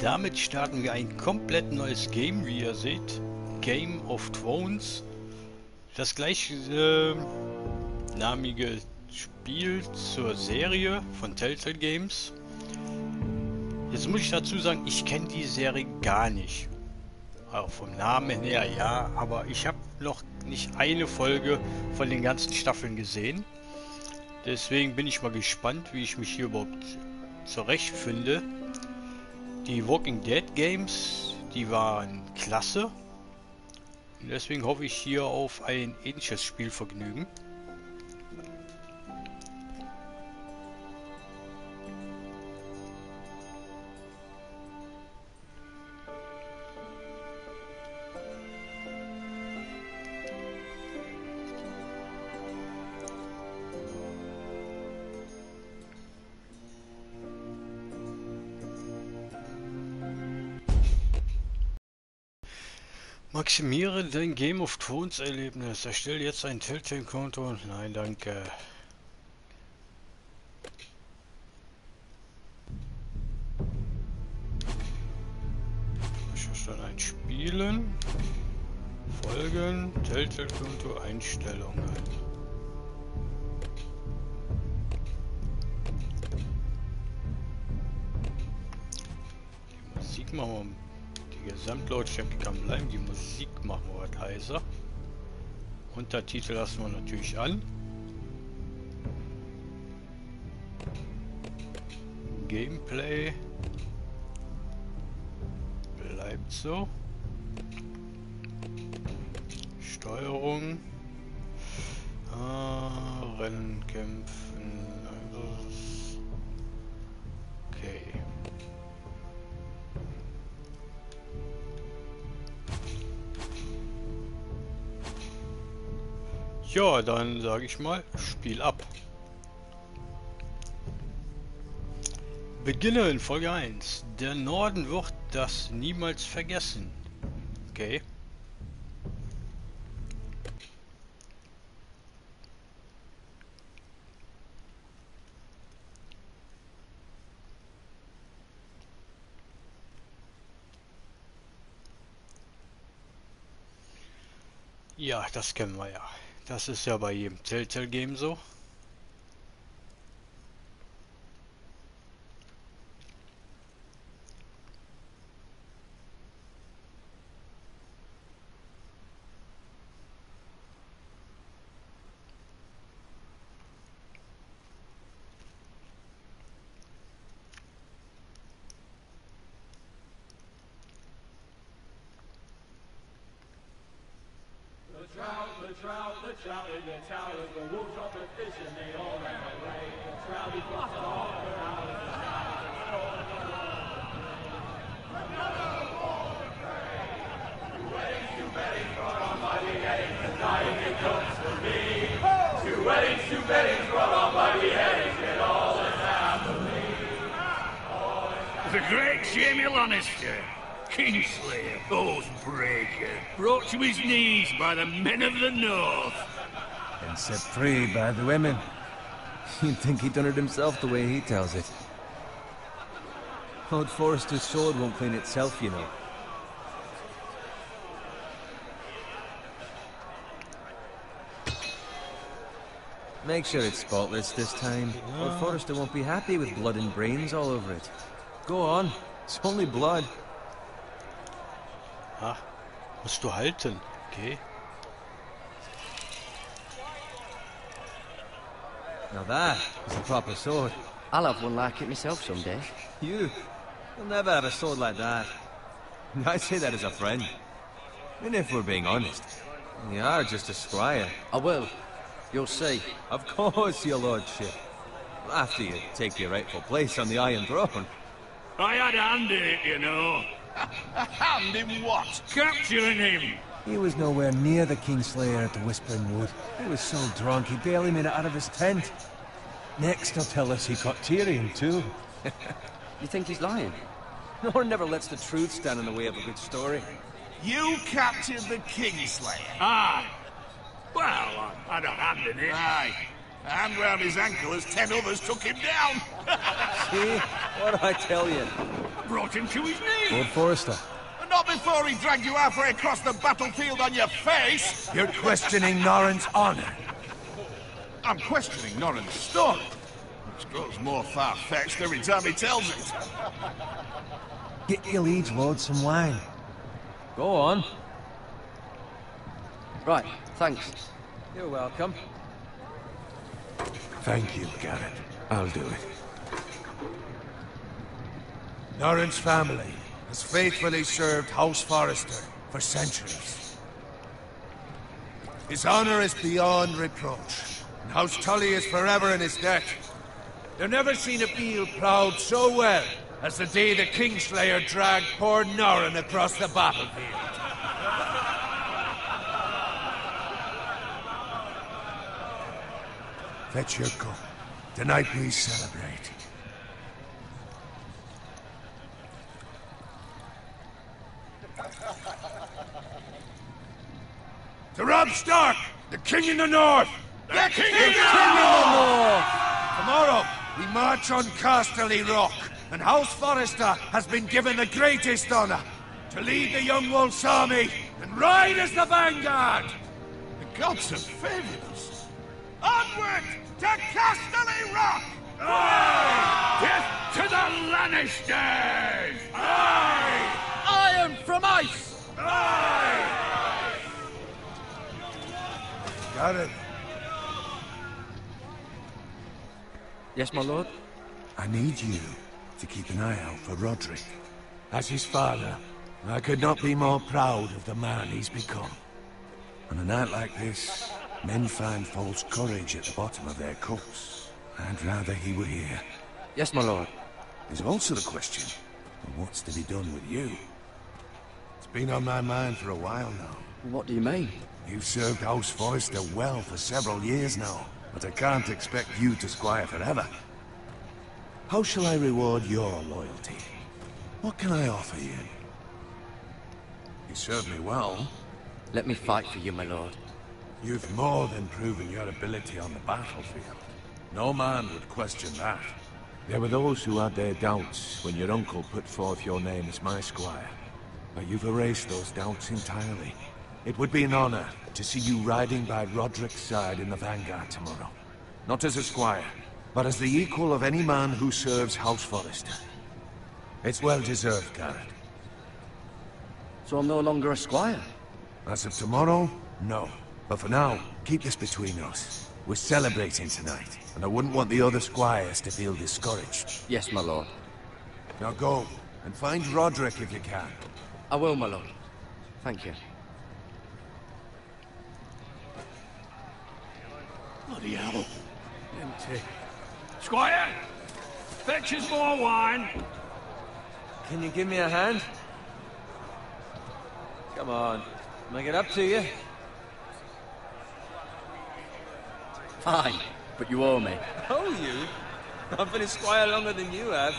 damit starten wir ein komplett neues Game, wie ihr seht. Game of Thrones. Das gleichnamige Spiel zur Serie von Telltale Games. Jetzt muss ich dazu sagen, ich kenne die Serie gar nicht. Auch vom Namen her ja, aber ich habe noch nicht eine Folge von den ganzen Staffeln gesehen. Deswegen bin ich mal gespannt, wie ich mich hier überhaupt zurechtfinde. Die Walking Dead Games, die waren klasse. Und deswegen hoffe ich hier auf ein ähnliches Spielvergnügen. Maximiere dein Game of Thrones Erlebnis. Erstelle jetzt ein Telltale-Konto. Nein, danke. Ich erstelle ein Spielen. Folgen. Telltale-Konto Einstellungen. Die Musik machen wir. Die Gesamtlautstärke kann bleiben, die Musik machen wir halt leiser. Untertitel lassen wir natürlich an. Gameplay bleibt so. Steuerung. Rennen, kämpfen. Okay. Ja, dann sage ich mal, Spiel ab. Beginne in Folge 1. Der Norden wird das niemals vergessen. Okay. Ja, das kennen wir ja. Das ist ja bei jedem Telltale-Game so. The trout in the tower, the wolves off the fish and they all ran away. The trout he lost all around the Two weddings brought on by beheadings, and dying it comes for me. Two weddings brought on by beheadings, and all is happily. The great Jamie Lannister, Kingslayer, Oathbreaker, brought to his knees by the men of the North. And set free by the women. You'd think he'd done it himself the way he tells it. Old Forrester's sword won't clean itself, you know. Make sure it's spotless this time. Old Forrester won't be happy with blood and brains all over it. Go on, it's only blood. Ah, musst du halten, okay. Now that is a proper sword. I'll have one like it myself someday. You'll never have a sword like that. I say that as a friend. And if we're being honest, you are just a squire. I will. You'll see. Of course, your lordship. After you take your rightful place on the Iron Throne. I had a hand in it, you know. A hand in what? Capturing him. He was nowhere near the Kingslayer at the Whispering Wood. He was so drunk he barely made it out of his tent. Next he'll tell us he caught Tyrion too. You think he's lying? No one never lets the truth stand in the way of a good story. You captured the Kingslayer? Aye. Well, I had a hand in it. Aye. A hand round his ankle as 10 others took him down. See? What'd I tell you? brought him to his knees. Lord Forrester. And not before he dragged you halfway across the battlefield on your face! You're questioning Norrin's honor. I'm questioning Norrin's story. Which grows more far-fetched every time he tells it. Get your liege lord some wine. Go on. Right, thanks. You're welcome. Thank you, Garrett. I'll do it. Norrin's family has faithfully served House Forrester for centuries. His honor is beyond reproach, and House Tully is forever in his debt. They've never seen a Beale proud so well as the day the Kingslayer dragged poor Norrin across the battlefield. Fetch your cup. Tonight we celebrate. To Robb Stark, the King in the North! The King The in King in the North! Tomorrow, we march on Casterly Rock, and House Forrester has been given the greatest honor to lead the Young Wolf's army and ride as the vanguard! The gods have favored us. Onward to Casterly Rock! Death to the Lannisters! Iron from ice! Got it. Yes, my lord? I need you to keep an eye out for Roderick. As his father, I could not be more proud of the man he's become. On a night like this, men find false courage at the bottom of their cups. I'd rather he were here. Yes, my lord. There's also the question of what's to be done with you. It's been on my mind for a while now. What do you mean? You've served House Forrester well for several years now, but I can't expect you to squire forever. How shall I reward your loyalty? What can I offer you? You served me well. Let me fight for you, my lord. You've more than proven your ability on the battlefield. No man would question that. There were those who had their doubts when your uncle put forth your name as my squire. But you've erased those doubts entirely. It would be an honor to see you riding by Roderick's side in the vanguard tomorrow. Not as a squire, but as the equal of any man who serves House Forrester. It's well deserved, Garrett. So I'm no longer a squire? As of tomorrow, no. But for now, keep this between us. We're celebrating tonight, and I wouldn't want the other squires to feel discouraged. Yes, my lord. Now go, and find Roderick if you can. I will, my lord. Thank you. Bloody hell. Empty. Squire! Fetch us more wine! Can you give me a hand? Come on. Make it up to you. Fine, but you owe me. Oh, you? I've been a squire longer than you have.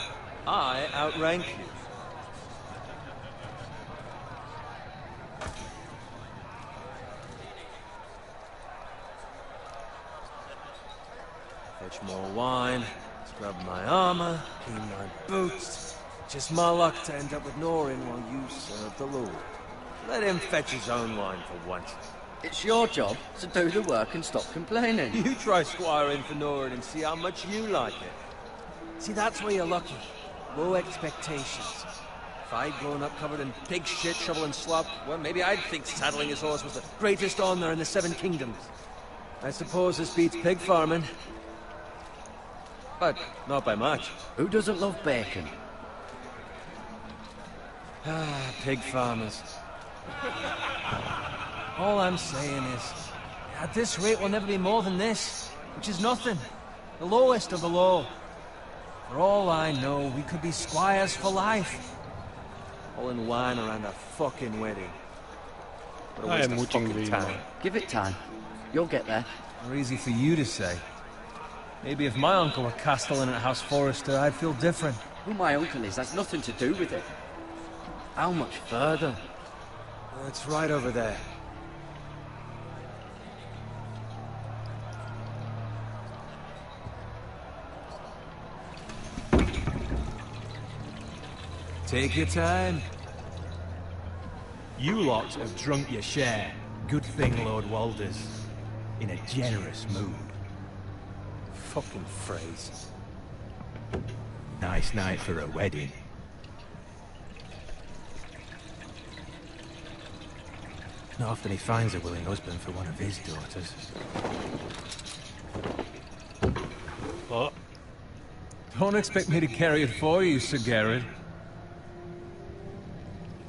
I outrank you. Fetch more wine, scrub my armor, clean my boots. Just my luck to end up with Norrin while you serve the Lord. Let him fetch his own wine for once. It's your job to do the work and stop complaining. You try squiring for Norrin and see how much you like it. See, that's where you're lucky. Low expectations. If I'd grown up covered in pig shit, shoveling slop, well, maybe I'd think saddling his horse was the greatest honor in the Seven Kingdoms. I suppose this beats pig farming. But not by much. Who doesn't love bacon? Ah, pig farmers. All I'm saying is, at this rate we'll never be more than this, which is nothing. The lowest of the low. For all I know, we could be squires for life. All in wine around a fucking wedding. What a waste of fucking time. Give it time. You'll get there. More easy for you to say. Maybe if my uncle were castellan at House Forrester, I'd feel different. Who my uncle is has nothing to do with it. How much further? It's right over there. Take your time. You lot have drunk your share. Good thing Lord Walder's in a generous mood. Fucking phrase. Nice night for a wedding. Not often he finds a willing husband for one of his daughters. Oh, Don't expect me to carry it for you, Sir Garrett.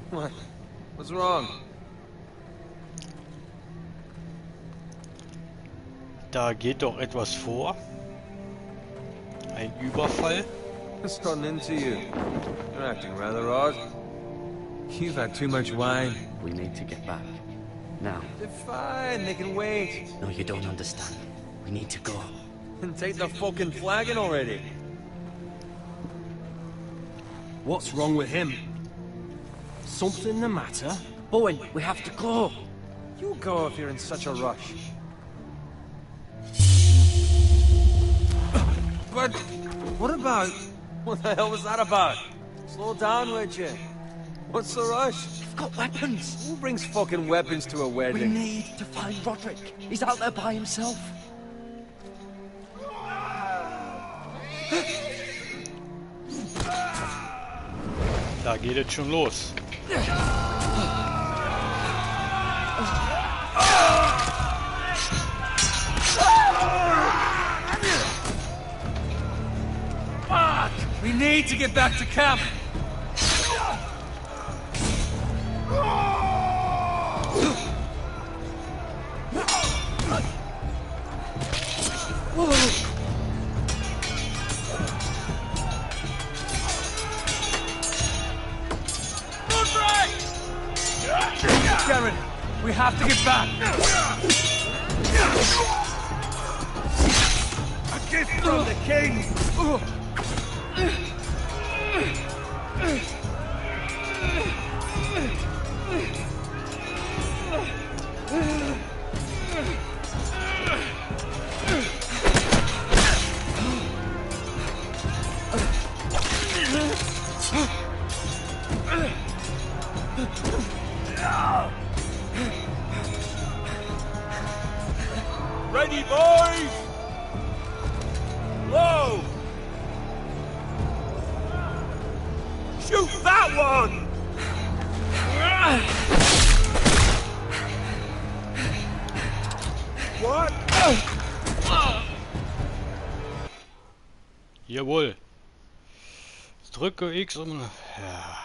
What? What's wrong? da geht doch etwas vor. Ein Überfall. What's gotten into you? You're acting rather odd. You've had too much wine. We need to get back. Now. They're fine, they can wait. No, you don't understand. We need to go. And take the fucking flagon already. What's wrong with him? Something the matter? Bowen, we have to go. You go if you're in such a rush. But what about... What the hell was that about? Slow down, would you? What's the rush? We've got weapons. Who brings fucking weapons to a We wedding? need to find Roderick. He's out there by himself. Da geht es schon los. Fuck! We need to get back to camp! Garrett, we have to get back! A gift from the king! Ready, boys! Whoa! Shoot that one! What? Jawohl. Drücke X um... Ja.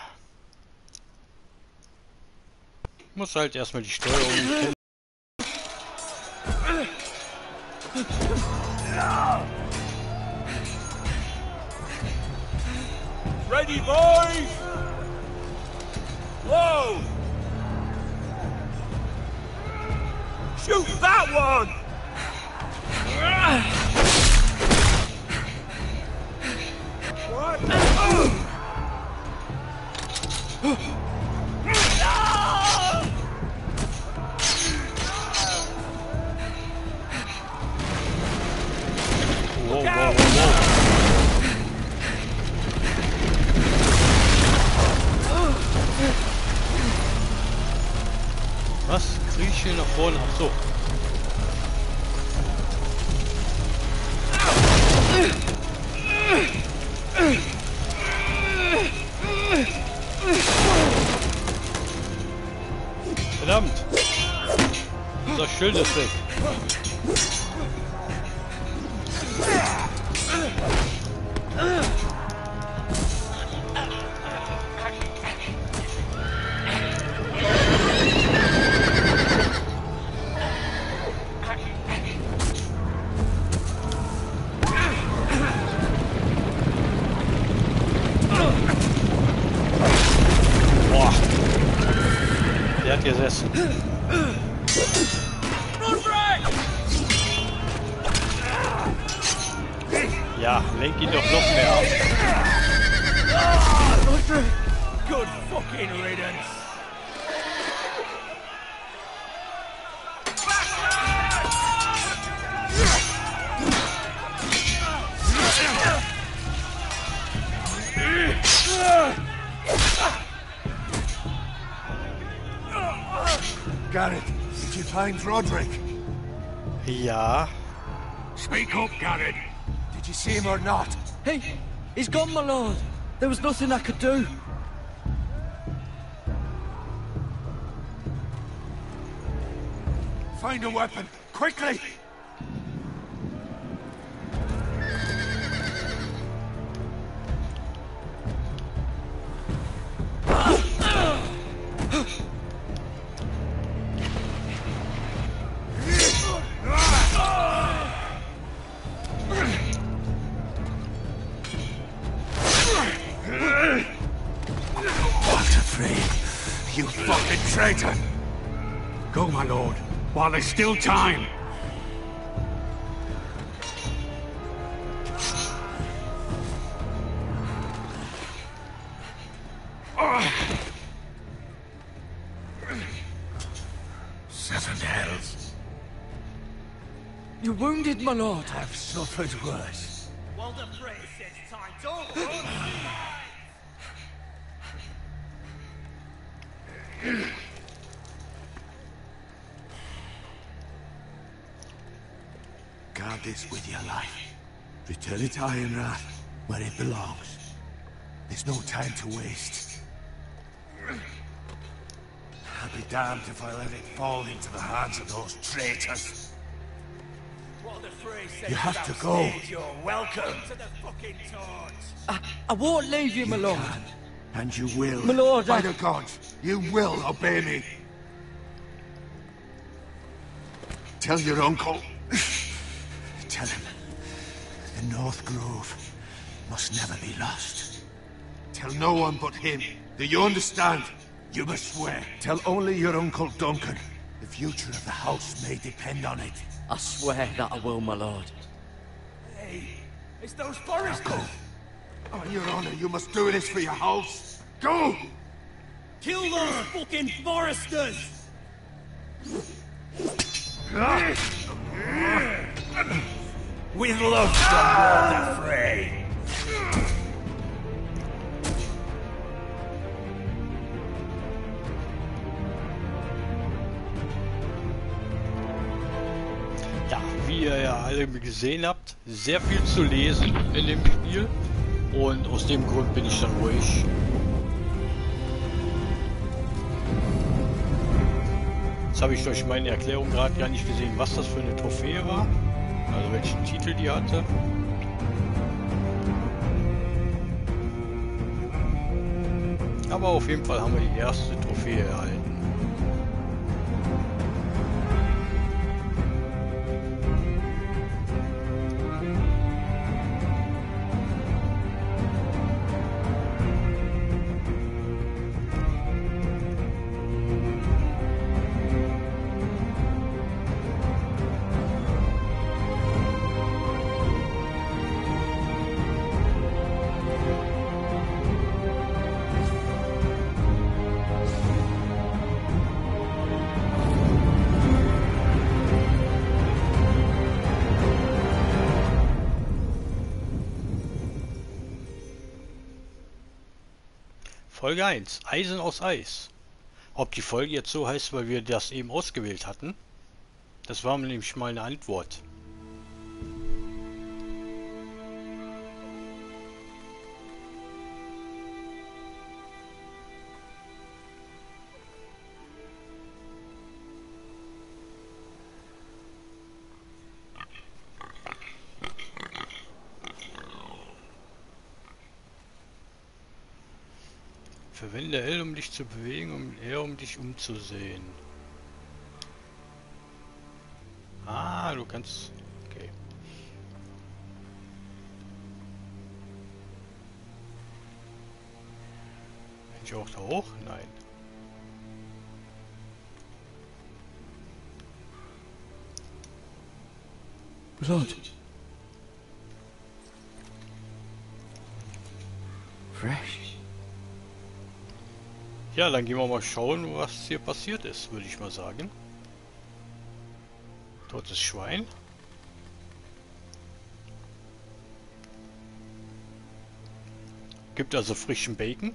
Muss halt erstmal die Steuerung kennen. Ready, boys! Whoa! Shoot that one! What? Wow, wow, wow. Was? Krieg ich hier nach vorne? Ach so. Verdammt! Das Schild ist weg. Boah. Der hat gesessen. Ja, lenk ihn doch noch mehr ab. Good fucking riddance! Garrett, did you find Roderick? Ja. Speak up, Garrett. Did you see him or not? Hey, he's gone, my lord. There was nothing I could do. Find a weapon, quickly! You fucking traitor! Go, my lord, while there's still time. Seven hells. You're wounded, my lord. I've suffered worse. Walder Frey says time's over. Guard this with your life. Return it to Ironrath, where it belongs. There's no time to waste. I'll be damned if I let it fall into the hands of those traitors. Walder Frey says You have to go. You're welcome to the fucking torch. I won't leave you, my lord. And you will. My lord, By the gods, you will obey me. Tell your uncle. Tell him. The North Grove must never be lost. Tell no one but him. Do you understand? You must swear. Tell only your Uncle Duncan. The future of the house may depend on it. I swear that I will, my lord. Hey, it's those foresters. Go. On your honor, you must do this for your house. Go! Kill those fucking foresters! With love from Walder Frey. Ja, wie ihr ja alle gesehen habt, sehr viel zu lesen in dem Spiel und aus dem Grund bin ich dann ruhig. Jetzt habe ich durch meine Erklärung gerade gar nicht gesehen, was das für eine Trophäe war, also welchen Titel die hatte. Aber auf jeden Fall haben wir die erste Trophäe erhalten. Folge 1, Eisen aus Eis. Ob die Folge jetzt so heißt, weil wir das eben ausgewählt hatten, das war nämlich mal eine Antwort. Verwende L, um dich zu bewegen, und R, um dich umzusehen. Ah, du kannst... Okay. Kann ich auch da hoch? Nein. Blood. Fresh. Ja, dann gehen wir mal schauen, was hier passiert ist, würde ich mal sagen. Totes Schwein. Gibt also frischen Bacon.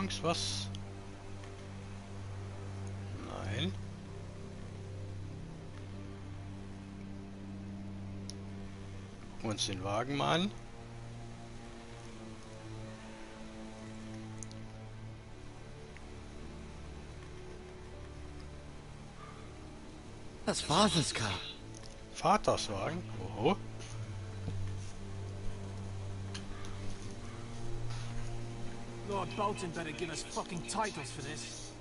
Chance, was? Nein. Gucken wir uns den Wagen mal an. That's Father's car. Vaters Wagen? Oho. Lord Bolton better give us fucking titles for this.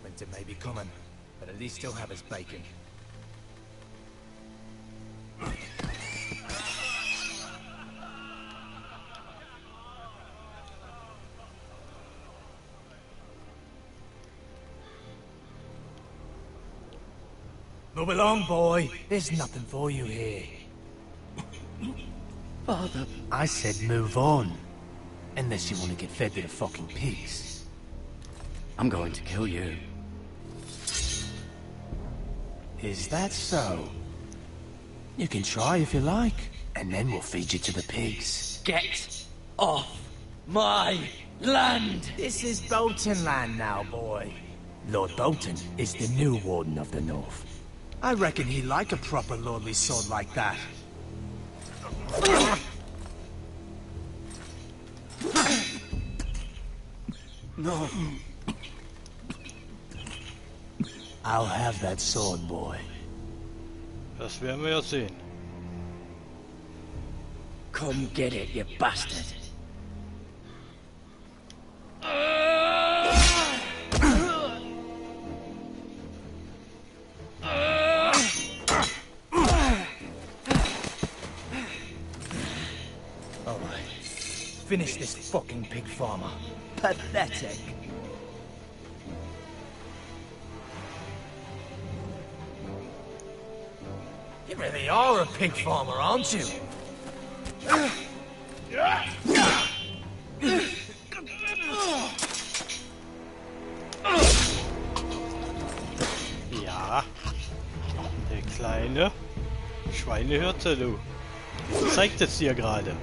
Winter may be coming, but at least he'll have his bacon. Move along, boy. There's nothing for you here. Father, I said move on. Unless you want to get fed to the fucking pigs. I'm going to kill you. Is that so? You can try if you like, and then we'll feed you to the pigs. Get off my land! This is Bolton land now, boy. Lord Bolton is the new Warden of the North. I reckon he'd like a proper lordly sword like that. No. I'll have that sword, boy. Das werden wir ja sehen. Come get it, you bastard. Finish this fucking pig farmer. Pathetic. You really are a pig farmer, aren't you? Ja. Der kleine Schweinehirte, du. Was zeigt es dir gerade?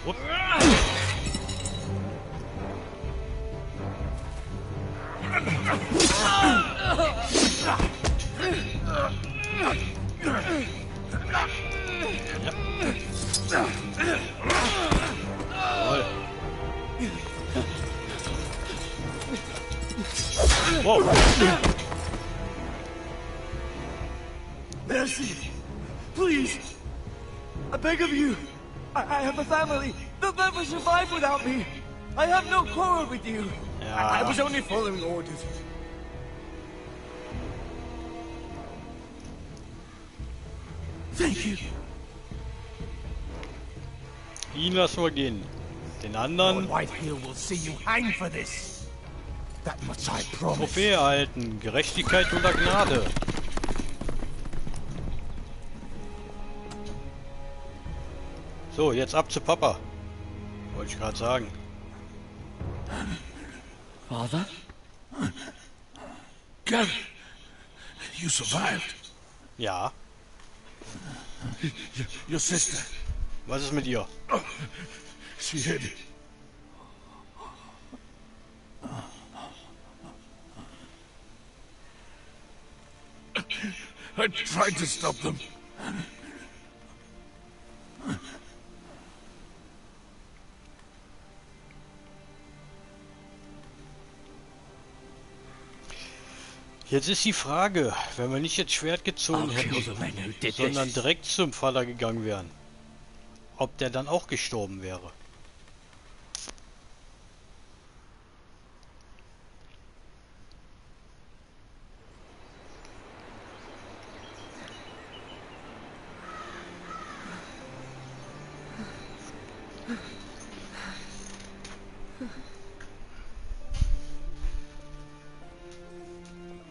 Upp. Jawohl. Wow. Mercy! Please! I beg of you! I have a family! They'll never survive without me! I have no quarrel with you! Ja. I was only following orders. Thank you. Ihn lassen wir gehen. Den anderen Lord Whitehill will see you hang for this. That much I promise. Trophäe erhalten. Gerechtigkeit oder Gnade. So, jetzt ab zu Papa. Wollte ich gerade sagen. Father? Garrett, you survived. Ja. Your sister, Was ist mit ihr? she hid. I tried to stop them. Jetzt ist die Frage, wenn wir nicht jetzt Schwert gezogen I'll kill hätten, the men who did sondern this. direkt zum Vater gegangen wären, ob der dann auch gestorben wäre.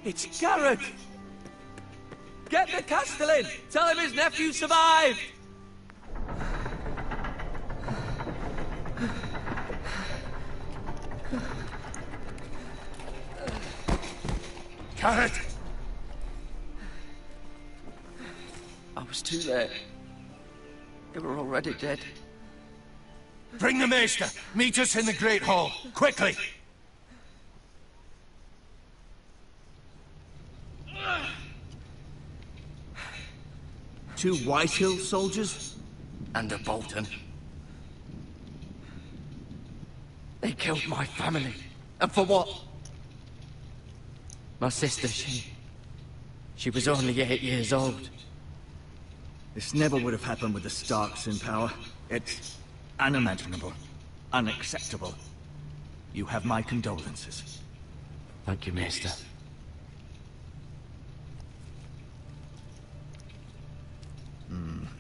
It's Garrett! Get the Castellan! Tell him his nephew survived! Garrett! I was It's too late. They were already dead. Bring the Maester. Meet us in the Great Hall. Quickly! Two Whitehill soldiers? And a Bolton. They killed my family. And for what? My sister, she was only 8 years old. This never would have happened with the Starks in power. It's unimaginable. Unacceptable. You have my condolences. Thank you, Maester.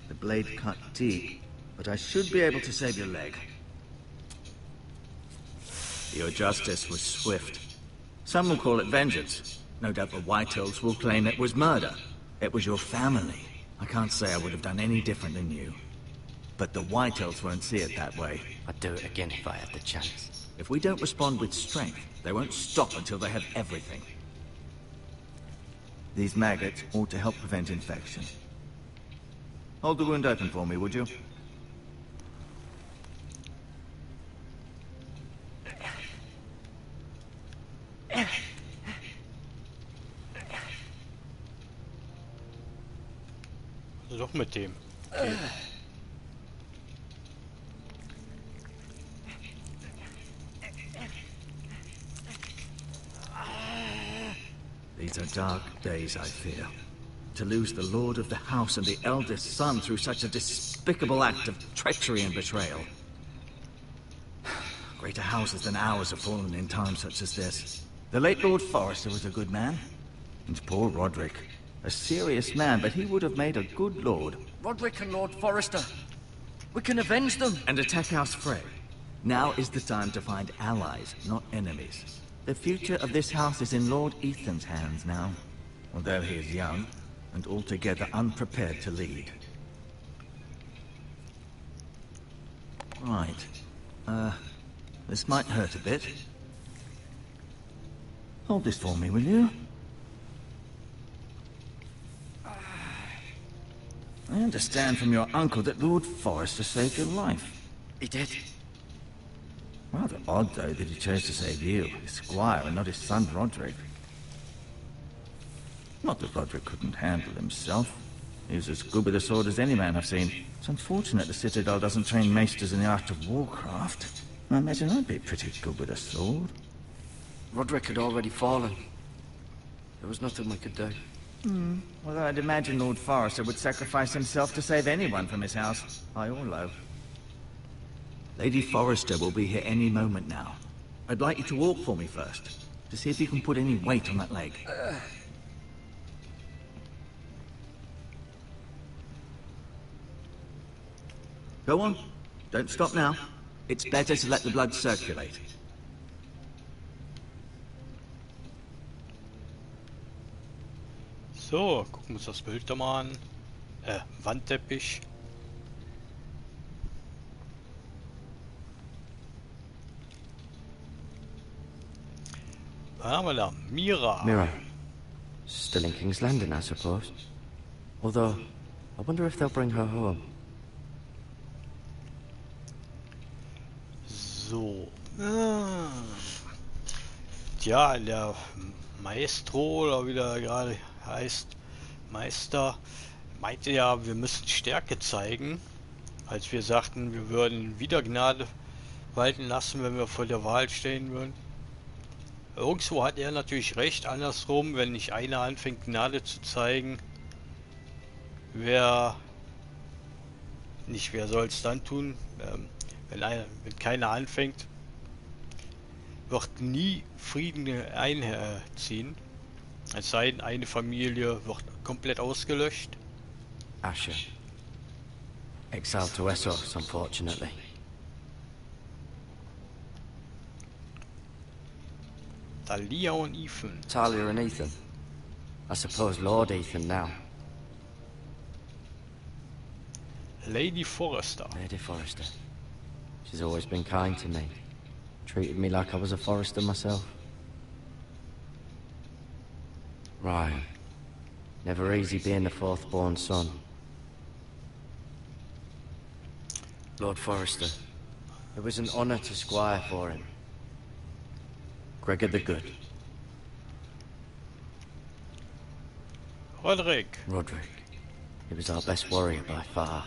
The blade cut deep, but I should be able to save your leg. Your justice was swift. Some will call it vengeance. No doubt the Whitehills will claim it was murder. It was your family. I can't say I would have done any different than you. But the Whitehills won't see it that way. I'd do it again if I had the chance. If we don't respond with strength, they won't stop until they have everything. These maggots ought to help prevent infection. Hold the wound open for me, would you? Doch mit dem. Okay. These are dark days, I fear. To lose the lord of the house and the eldest son through such a despicable act of treachery and betrayal. Greater houses than ours have fallen in times such as this. The late Lord Forrester was a good man. And poor Roderick. A serious man, but he would have made a good lord. Roderick and Lord Forrester. We can avenge them. And attack House Frey. Now is the time to find allies, not enemies. The future of this house is in Lord Ethan's hands now. Although he is young, and altogether unprepared to lead. Right. This might hurt a bit. Hold this for me, will you? I understand from your uncle that Lord Forrester saved your life. He did. Rather odd, though, that he chose to save you, his squire, and not his son Roderick. Not that Roderick couldn't handle himself. He was as good with a sword as any man I've seen. It's unfortunate the Citadel doesn't train maesters in the art of warcraft. I imagine I'd be pretty good with a sword. Roderick had already fallen. There was nothing we could do. Although I'd imagine Lord Forrester would sacrifice himself to save anyone from his house, high or low. Lady Forrester will be here any moment now. I'd like you to walk for me first, to see if you can put any weight on that leg. Go on. Don't stop now. It's better to let the blood circulate. So, gucken wir uns das Bild da mal an. Wandteppich. Was haben wir da? Mira. Mira. Still in King's Landing, I suppose. Although, I wonder if they'll bring her home. So. Tja, der Maestro, oder wie der gerade heißt, Meister, meinte ja, wir müssen Stärke zeigen, als wir sagten, wir würden wieder Gnade walten lassen, wenn wir vor der Wahl stehen würden. Irgendwo hat er natürlich recht, andersrum, wenn nicht einer anfängt Gnade zu zeigen, wer soll es dann tun? Wenn keiner anfängt, wird nie Frieden einziehen. Es sei denn, eine Familie wird komplett ausgelöscht. Asher. Exiled to Essos, unfortunately. Talia und Ethan. Talia and Ethan. I suppose Lord Ethan now. Lady Forrester. Lady Forrester. She's always been kind to me. Treated me like I was a Forrester myself. Ryan. Never easy being the fourth-born son. Lord Forrester, it was an honor to squire for him. Gregor the Good. Roderick. Roderick. He was our best warrior by far.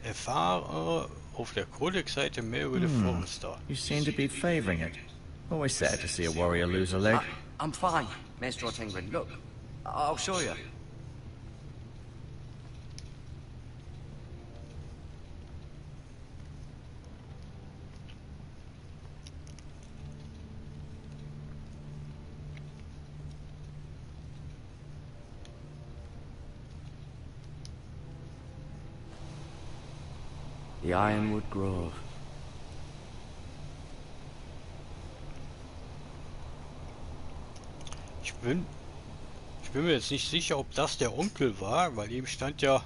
Erfahre auf der Codex-Seite mehr über den Forrester. You seem to be favoring it. Always sad to see a warrior lose a leg. I'm fine, Maestro Tengrin. Look, I'll show you. The Ironwood Grove. Ich bin mir jetzt nicht sicher, ob das der Onkel war, weil ihm stand ja,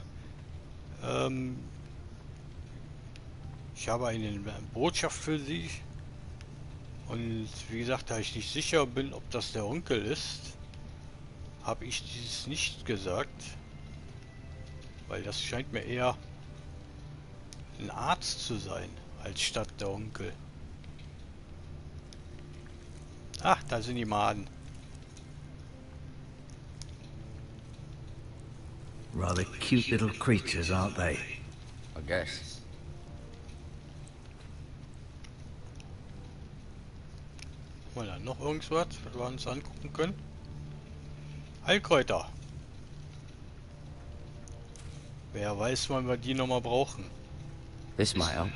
ich habe eine Botschaft für Sie. Und wie gesagt, da ich nicht sicher bin, ob das der Onkel ist, habe ich dies nicht gesagt, weil das scheint mir eher ein Arzt zu sein, als statt der Onkel. Ach, da sind die Maden. Rather cute little creatures, aren't they? I guess. Haben wir da noch irgendwas, was wir uns angucken können? Heilkräuter. Wer weiß, wann wir die nochmal brauchen. This might help.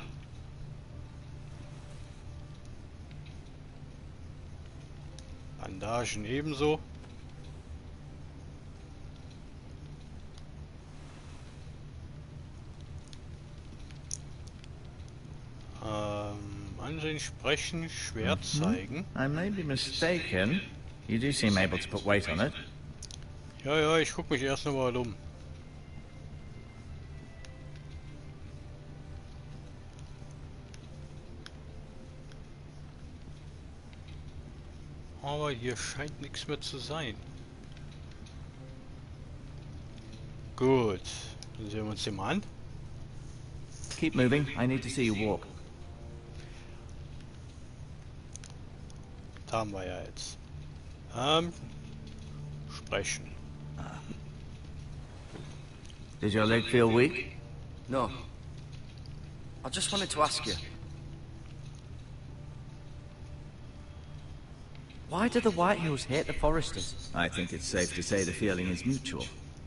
Bandagen ebenso. Ansehen, sprechen, Schwert zeigen. I may be mistaken. You do seem able to put weight on it. Ja, ich guck mich erst noch mal um. Aber hier scheint nichts mehr zu sein. Gut, dann sehen wir uns den mal an. Keep moving. I need to see you walk. Da haben wir ja jetzt. Sprechen. Does your leg feel weak? No. I just wanted to ask you. Why do the Whitehills hate the Forresters? I think it's safe to say the feeling is mutual.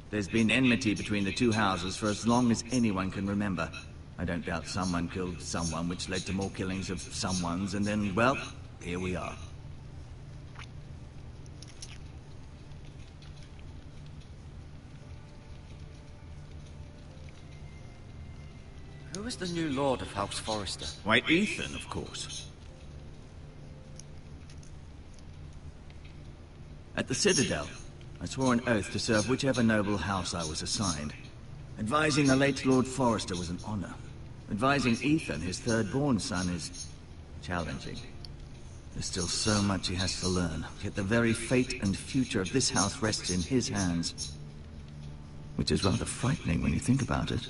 There's been enmity between the two houses for as long as anyone can remember. I don't doubt someone killed someone, which led to more killings of someones, and then, well, here we are. Who is the new lord of House Forrester? White Ethan, of course. At the Citadel, I swore an oath to serve whichever noble house I was assigned. Advising the late Lord Forrester was an honor. Advising Ethan, his third-born son, is challenging. There's still so much he has to learn, yet the very fate and future of this house rests in his hands. Which is rather frightening when you think about it.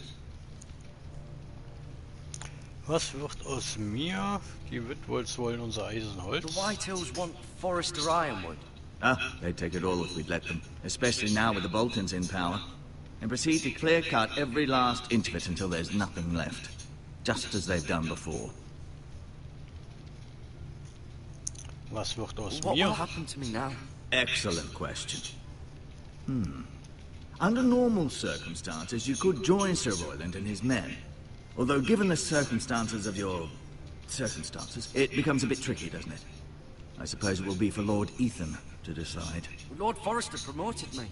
Was wird aus mir? Die Witwolds wollen unser Eisenholz. The Whitehills want Forrester Ironwood. Ah, they'd take it all if we'd let them. Especially now with the Boltons in power. And proceed to clear-cut every last inch of it until there's nothing left. Just as they've done before. Was wird aus What mir? will happen to me now? Excellent question. Under normal circumstances, you could join Sir Royland and his men. Although given the circumstances of your... circumstances, it becomes a bit tricky, doesn't it? I suppose it will be for Lord Ethan to decide. Lord Forrester promoted me.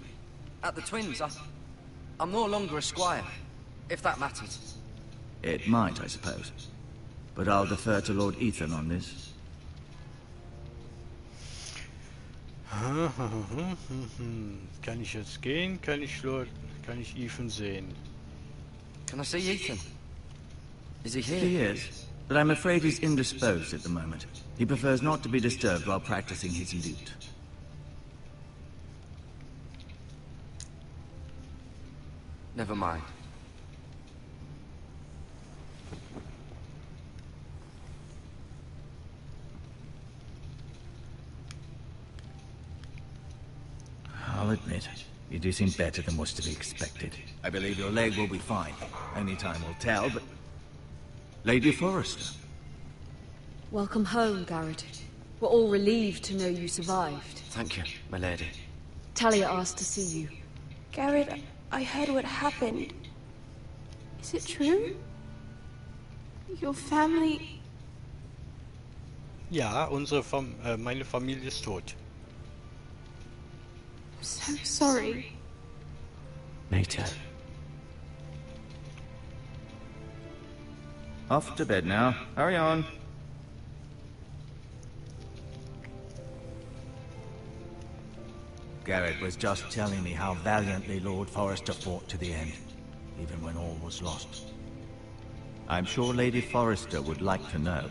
At the Twins, I'm no longer a squire, if that matters. It might, I suppose. But I'll defer to Lord Ethan on this. Kann ich jetzt gehen? Kann ich Ethan sehen? Can I see Ethan? Is he here? He is, but I'm afraid he's indisposed at the moment. He prefers not to be disturbed while practicing his lute. Never mind. do seem better than was to be expected. I believe your leg will be fine. Only time will tell, but... Lady Forrester. Welcome home, Garrett. We're all relieved to know you survived. Thank you, my lady. Talia asked to see you. Garrett, I heard what happened. Is it true? Your family... Ja, meine Familie ist tot. I'm so sorry. Me too. Off to bed now. Hurry on. Garrett was just telling me how valiantly Lord Forrester fought to the end, even when all was lost. I'm sure Lady Forrester would like to know.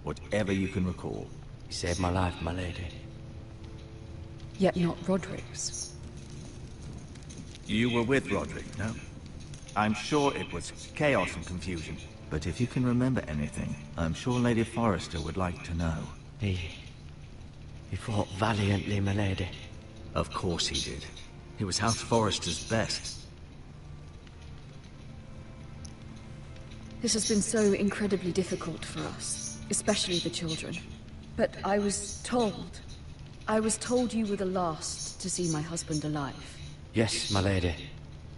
Whatever you can recall. You saved my life, my lady. Yet not Roderick's. You were with Roderick, no? I'm sure it was chaos and confusion. But if you can remember anything, I'm sure Lady Forrester would like to know. He fought valiantly, my lady. Of course he did. He was House Forrester's best. This has been so incredibly difficult for us, especially the children. But I was told you were the last to see my husband alive. Yes, my lady.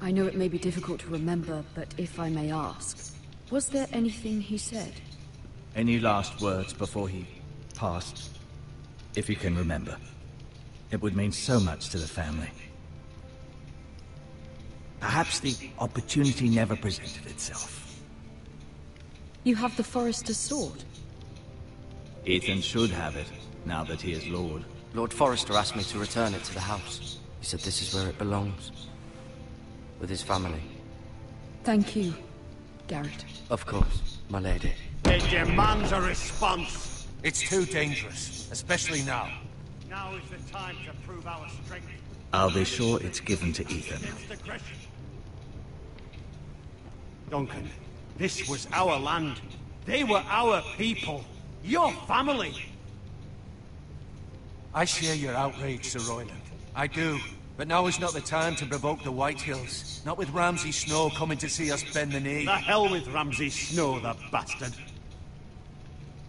I know it may be difficult to remember, but if I may ask, was there anything he said? Any last words before he passed? If you can remember. It would mean so much to the family. Perhaps the opportunity never presented itself. You have the Forrester's sword. Ethan should have it, now that he is Lord. Lord Forrester asked me to return it to the house. He said this is where it belongs. With his family. Thank you, Garrett. Of course, my lady. It demands a response. It's too dangerous, especially now. Now is the time to prove our strength. I'll be sure it's given to Ethan. Duncan, this was our land. They were our people. Your family. I share your outrage, Sir Royland. I do. But now is not the time to provoke the Whitehills. Not with Ramsay Snow coming to see us bend the knee. The hell with Ramsay Snow, the bastard.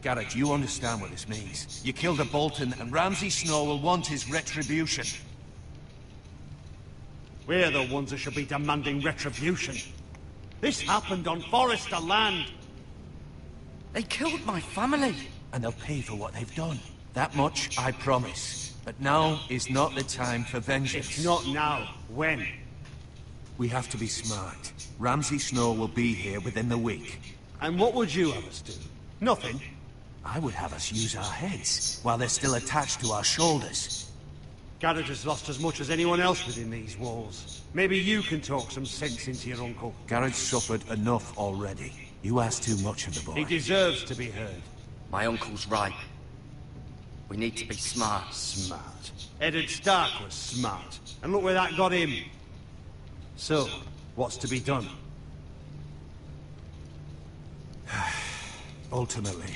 Garrett, you understand what this means. You killed a Bolton, and Ramsay Snow will want his retribution. We're the ones that should be demanding retribution. This happened on Forrester land. They killed my family. And they'll pay for what they've done. That much I promise. But now is not the time for vengeance. It's not now. When? We have to be smart. Ramsay Snow will be here within the week. And what would you have us do? Nothing. I would have us use our heads, while they're still attached to our shoulders. Garrett has lost as much as anyone else within these walls. Maybe you can talk some sense into your uncle. Garrett's suffered enough already. You ask too much of the boy. He deserves to be heard. My uncle's right. We need to be smart. Smart. Eddard Stark was smart. And look where that got him. So, what's to be done? Ultimately,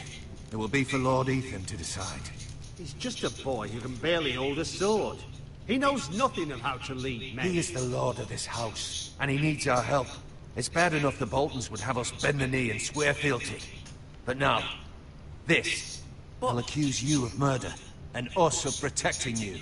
it will be for Lord Ethan to decide. He's just a boy who can barely hold a sword. He knows nothing of how to lead men. He is the lord of this house, and he needs our help. It's bad enough the Boltons would have us bend the knee and swear fealty. But now, this. I'll accuse you of murder, and us of protecting you.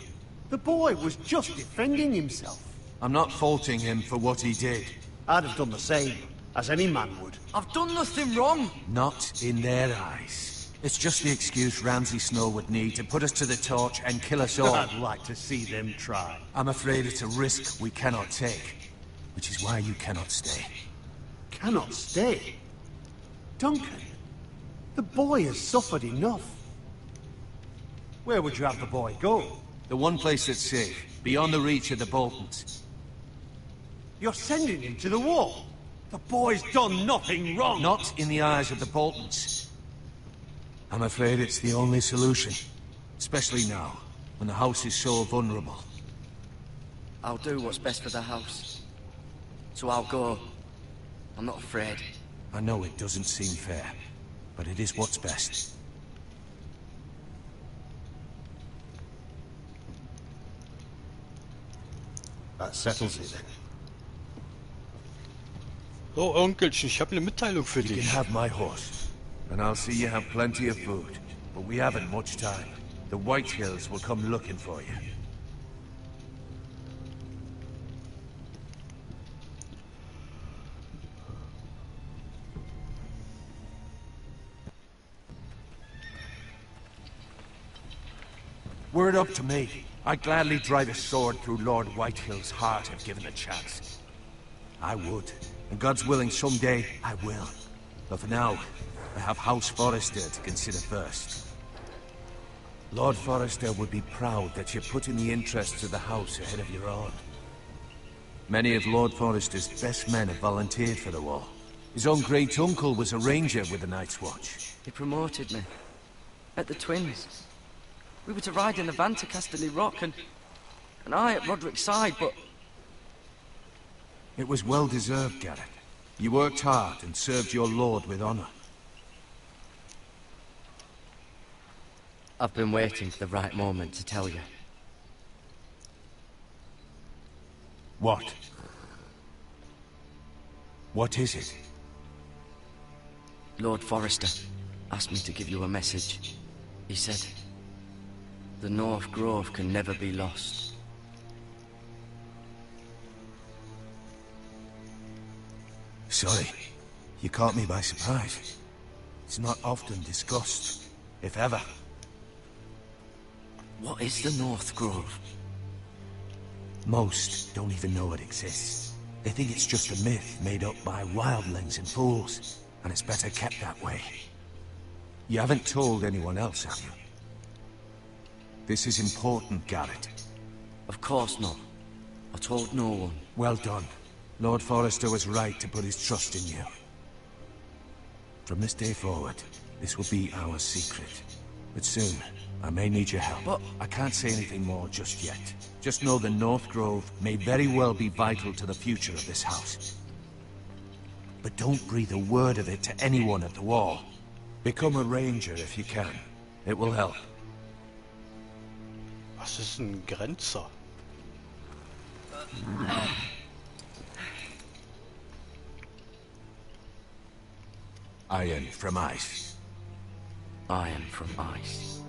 The boy was just defending himself. I'm not faulting him for what he did. I'd have done the same, as any man would. I've done nothing wrong. Not in their eyes. It's just the excuse Ramsay Snow would need to put us to the torch and kill us all. I'd like to see them try. I'm afraid it's a risk we cannot take, which is why you cannot stay. Cannot stay? Duncan, the boy has suffered enough. Where would you have the boy go? The one place that's safe, beyond the reach of the Boltons. You're sending him to the wall? The boy's done nothing wrong! Not in the eyes of the Boltons. I'm afraid it's the only solution. Especially now, when the house is so vulnerable. I'll do what's best for the house. So I'll go. I'm not afraid. I know it doesn't seem fair, but it is what's best. That settles it then. So, Onkelchen, ich habe eine Mitteilung für You dich. can have my horse, and I'll see you have plenty of food. But we haven't much time. The White Hills will come looking for you. Were it up to me, I'd gladly drive a sword through Lord Whitehill's heart if given the chance. I would, and God's willing someday I will. But for now, I have House Forrester to consider first. Lord Forrester would be proud that you're putting the interests of the house ahead of your own. Many of Lord Forrester's best men have volunteered for the war. His own great-uncle was a ranger with the Night's Watch. He promoted me. At the Twins. We were to ride in the van to Casterly Rock, and I at Roderick's side, but... It was well-deserved, Garrett. You worked hard and served your lord with honor. I've been waiting for the right moment to tell you. What? What is it? Lord Forrester asked me to give you a message. He said, the North Grove can never be lost. Sorry, you caught me by surprise. It's not often discussed, if ever. What is the North Grove? Most don't even know it exists. They think it's just a myth made up by wildlings and fools, and it's better kept that way. You haven't told anyone else, have you? This is important, Garrett. Of course not. I told no one. Well done. Lord Forrester was right to put his trust in you. From this day forward, this will be our secret. But soon, I may need your help. But I can't say anything more just yet. Just know the North Grove may very well be vital to the future of this house. But don't breathe a word of it to anyone at the wall. Become a ranger if you can. It will help. Was ist ein Grenzer? Iron from ice. Iron from ice.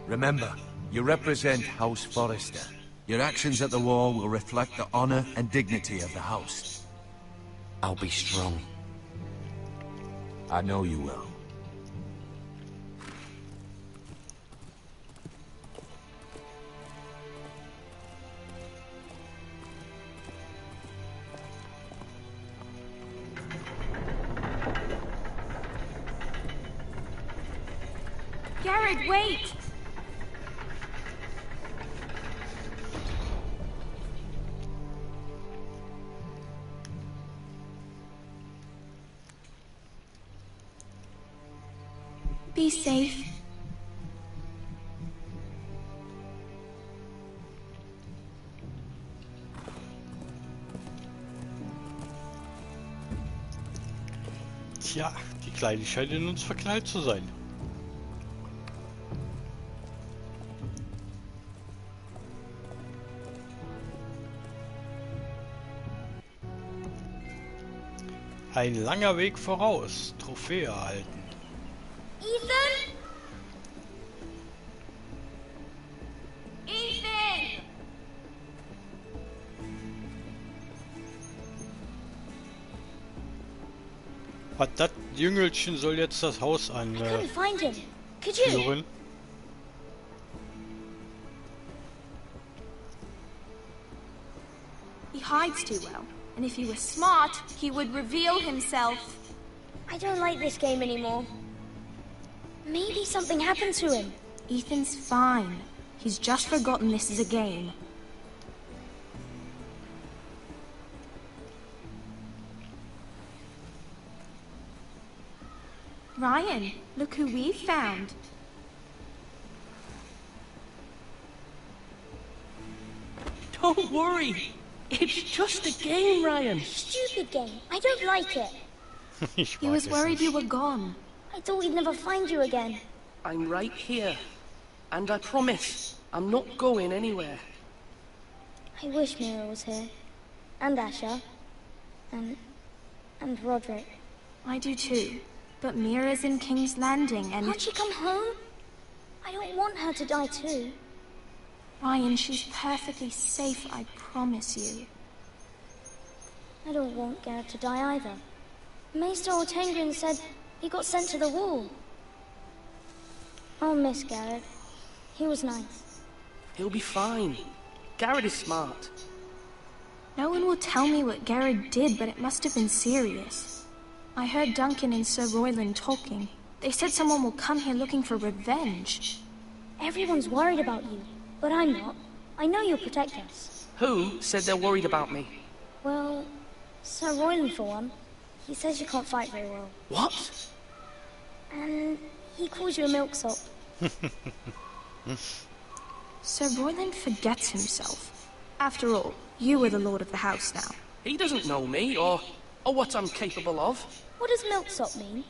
Remember, you represent House Forrester. Your actions at the wall will reflect the honor and dignity of the house. I'll be strong. I know you will. Garrett, wait! Be safe. Tja, die Kleine scheint in uns verknallt zu sein. Ein langer Weg voraus. Trophäe erhalten. Ethan? Ethan! Das Jüngelchen soll jetzt das Haus couldn't find him. Could you? führen. He hides too well, and if he was smart, he would reveal himself. I don't like this game anymore. Maybe something happened to him. Ethan's fine. He's just forgotten this is a game. Ryan, look who we've found. Don't worry. It's just a game, Ryan. Stupid game. I don't like it. He was worried you were gone. I thought we'd never find you again. I'm right here. And I promise, I'm not going anywhere. I wish Mira was here. And Asher. And Roderick. I do too. But Mira's in King's Landing and... Can't she come home? I don't want her to die too. Ryan, she's perfectly safe, I promise you. I don't want Garrett to die either. Maester Ortengrin said he got sent to the wall. I'll miss Garrett. He was nice. He'll be fine. Garrett is smart. No one will tell me what Garrett did, but it must have been serious. I heard Duncan and Sir Royland talking. They said someone will come here looking for revenge. Everyone's worried about you, but I'm not. I know you'll protect us. Who said they're worried about me? Well, Sir Royland for one. He says you can't fight very well. What? And he calls you a milksop. Sir Royland forgets himself. After all, you are the lord of the house now. He doesn't know me, or what I'm capable of. What does milksop mean?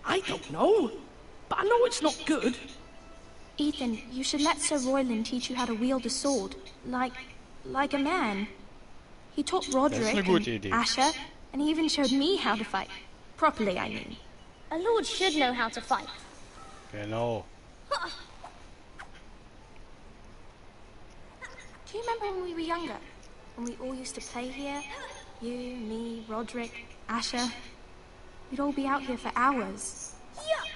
I don't know, but I know it's not good. Ethan, you should let Sir Royland teach you how to wield a sword, like a man. He taught Roderick and Asher, and he even showed me how to fight. Properly, I mean. A lord should know how to fight. Genau. Do you remember when we were younger? When we all used to play here? You, me, Roderick, Asher. We'd all be out here for hours. Yeah.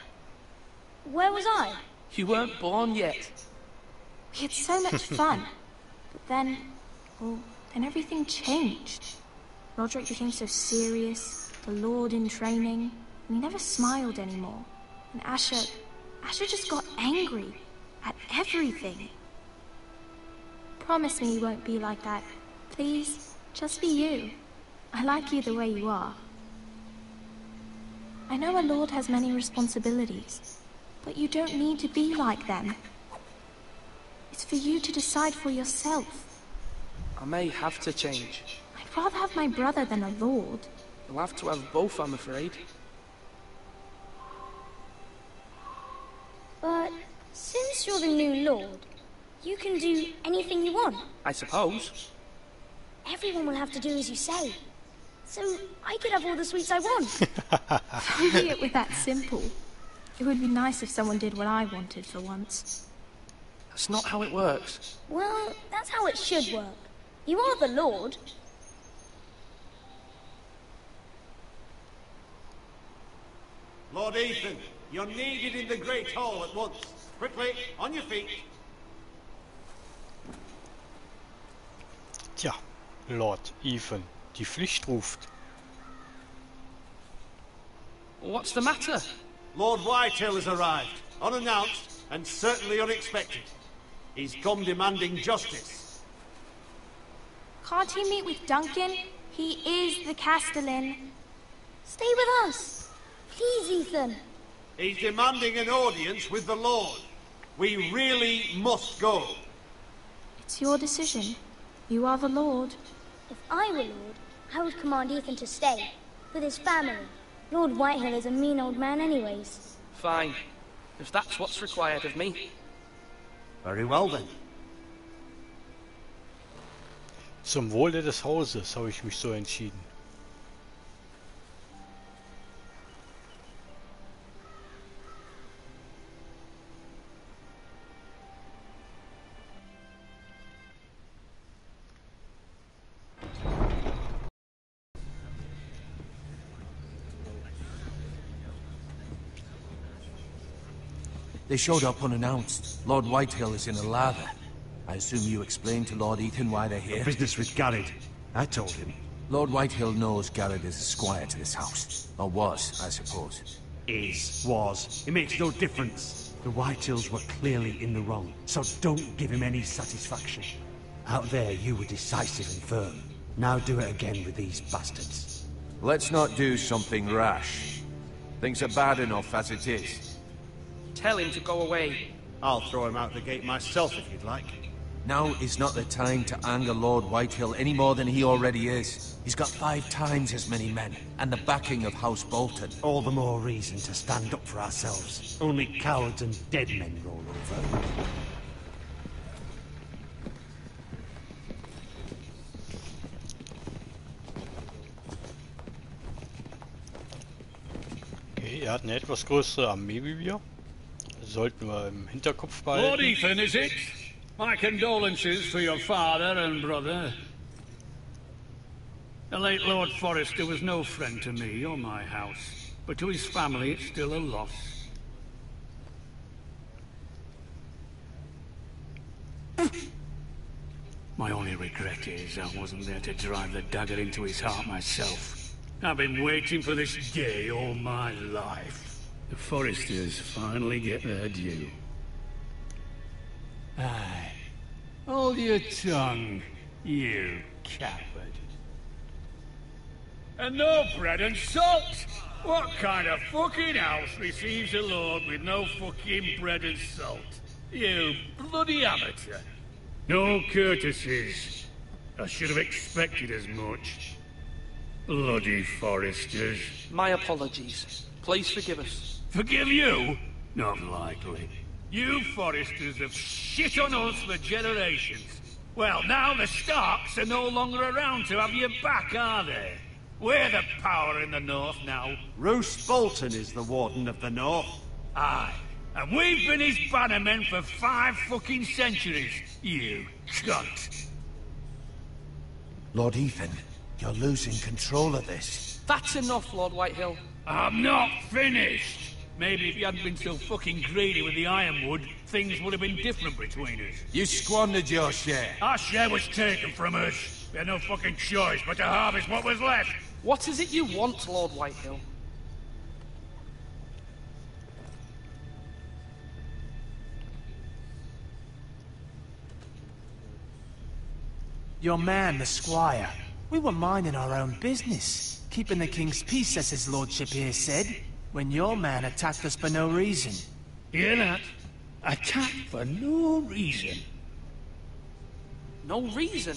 Where was I? You weren't born yet. We had so much fun. But then, well, then everything changed. Roderick became so serious, the Lord in training, and he never smiled anymore. And Asher just got angry at everything. Promise me you won't be like that. Please, just be you. I like you the way you are. I know a lord has many responsibilities, but you don't need to be like them. It's for you to decide for yourself. I may have to change. I'd rather have my brother than a lord. You'll have to have both, I'm afraid. But since you're the new lord, you can do anything you want. I suppose. Everyone will have to do as you say. So I could have all the sweets I want. If only it were that simple. It would be nice if someone did what I wanted for once. That's not how it works. Well, that's how it should work. You are the lord. Lord Ethan, you're needed in the Great Hall at once. Quickly, on your feet. Tja, Lord Ethan, die Pflicht ruft. What's the matter? Lord Whitehill has arrived, unannounced and certainly unexpected. He's come demanding justice. Can't he meet with Duncan? He is the Castellan. Stay with us. Please, Ethan. He's demanding an audience with the Lord. We really must go. It's your decision. You are the Lord. If I were Lord, I would command Ethan to stay, with his family. Lord Whitehill is a mean old man anyways. Fine. If that's what's required of me. Very well then. Zum Wohle des Hauses habe ich mich so entschieden. They showed up unannounced. Lord Whitehill is in a lather. I assume you explained to Lord Ethan why they're here? Business with Garrett. I told him. Lord Whitehill knows Garrett is a squire to this house. Or was, I suppose. Was. It makes no difference. The Whitehills were clearly in the wrong, so don't give him any satisfaction. Out there, you were decisive and firm. Now do it again with these bastards. Let's not do something rash. Things are bad enough as it is. Tell him to go away. I'll throw him out the gate myself if you'd like. Now is not the time to anger Lord Whitehill any more than he already is. He's got 5 times as many men, and the backing of House Bolton. All the more reason to stand up for ourselves. Only cowards and dead men roll over. Okay, er hat eine etwas größere Armee wie wir. Sollten wir im Hinterkopf Lord behalten. Ethan, is it? My condolences for your father and brother. The late Lord Forrester was no friend to me or my house, but to his family it's still a loss. My only regret is I wasn't there to drive the dagger into his heart myself. I've been waiting for this day all my life. The Forresters finally get their due. Aye. Hold your tongue, you coward. And no bread and salt? What kind of fucking house receives a lord with no fucking bread and salt? You bloody amateur. No courtesies. I should have expected as much. Bloody Forresters. My apologies. Please forgive us. Forgive you? Not likely. You Forresters have shit on us for generations. Well, now the Starks are no longer around to have your back, are they? We're the power in the north now. Roose Bolton is the Warden of the North. Aye. And we've been his bannermen for 5 fucking centuries, you cunt. Lord Ethan, you're losing control of this. That's enough, Lord Whitehill. I'm not finished. Maybe if you hadn't been so fucking greedy with the ironwood, things would have been different between us. You squandered your share. Our share was taken from us. We had no fucking choice but to harvest what was left. What is it you want, Lord Whitehill? Your man, the squire. We were minding our own business, keeping the king's peace, as his lordship here said, when your man attacked us for no reason. Hear that? Attacked for no reason. No reason?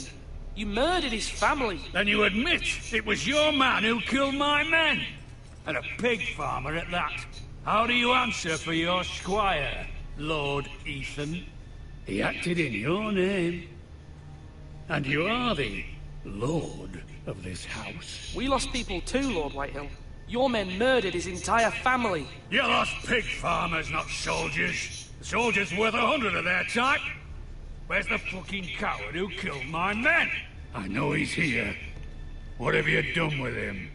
You murdered his family. Then you admit it was your man who killed my men. And a pig farmer at that. How do you answer for your squire, Lord Ethan? He acted in your name. And you are the lord of this house. We lost people too, Lord Whitehill. Your men murdered his entire family. You lost pig farmers, not soldiers. The soldiers worth 100 of their type. Where's the fucking coward who killed my men? I know he's here. What have you done with him?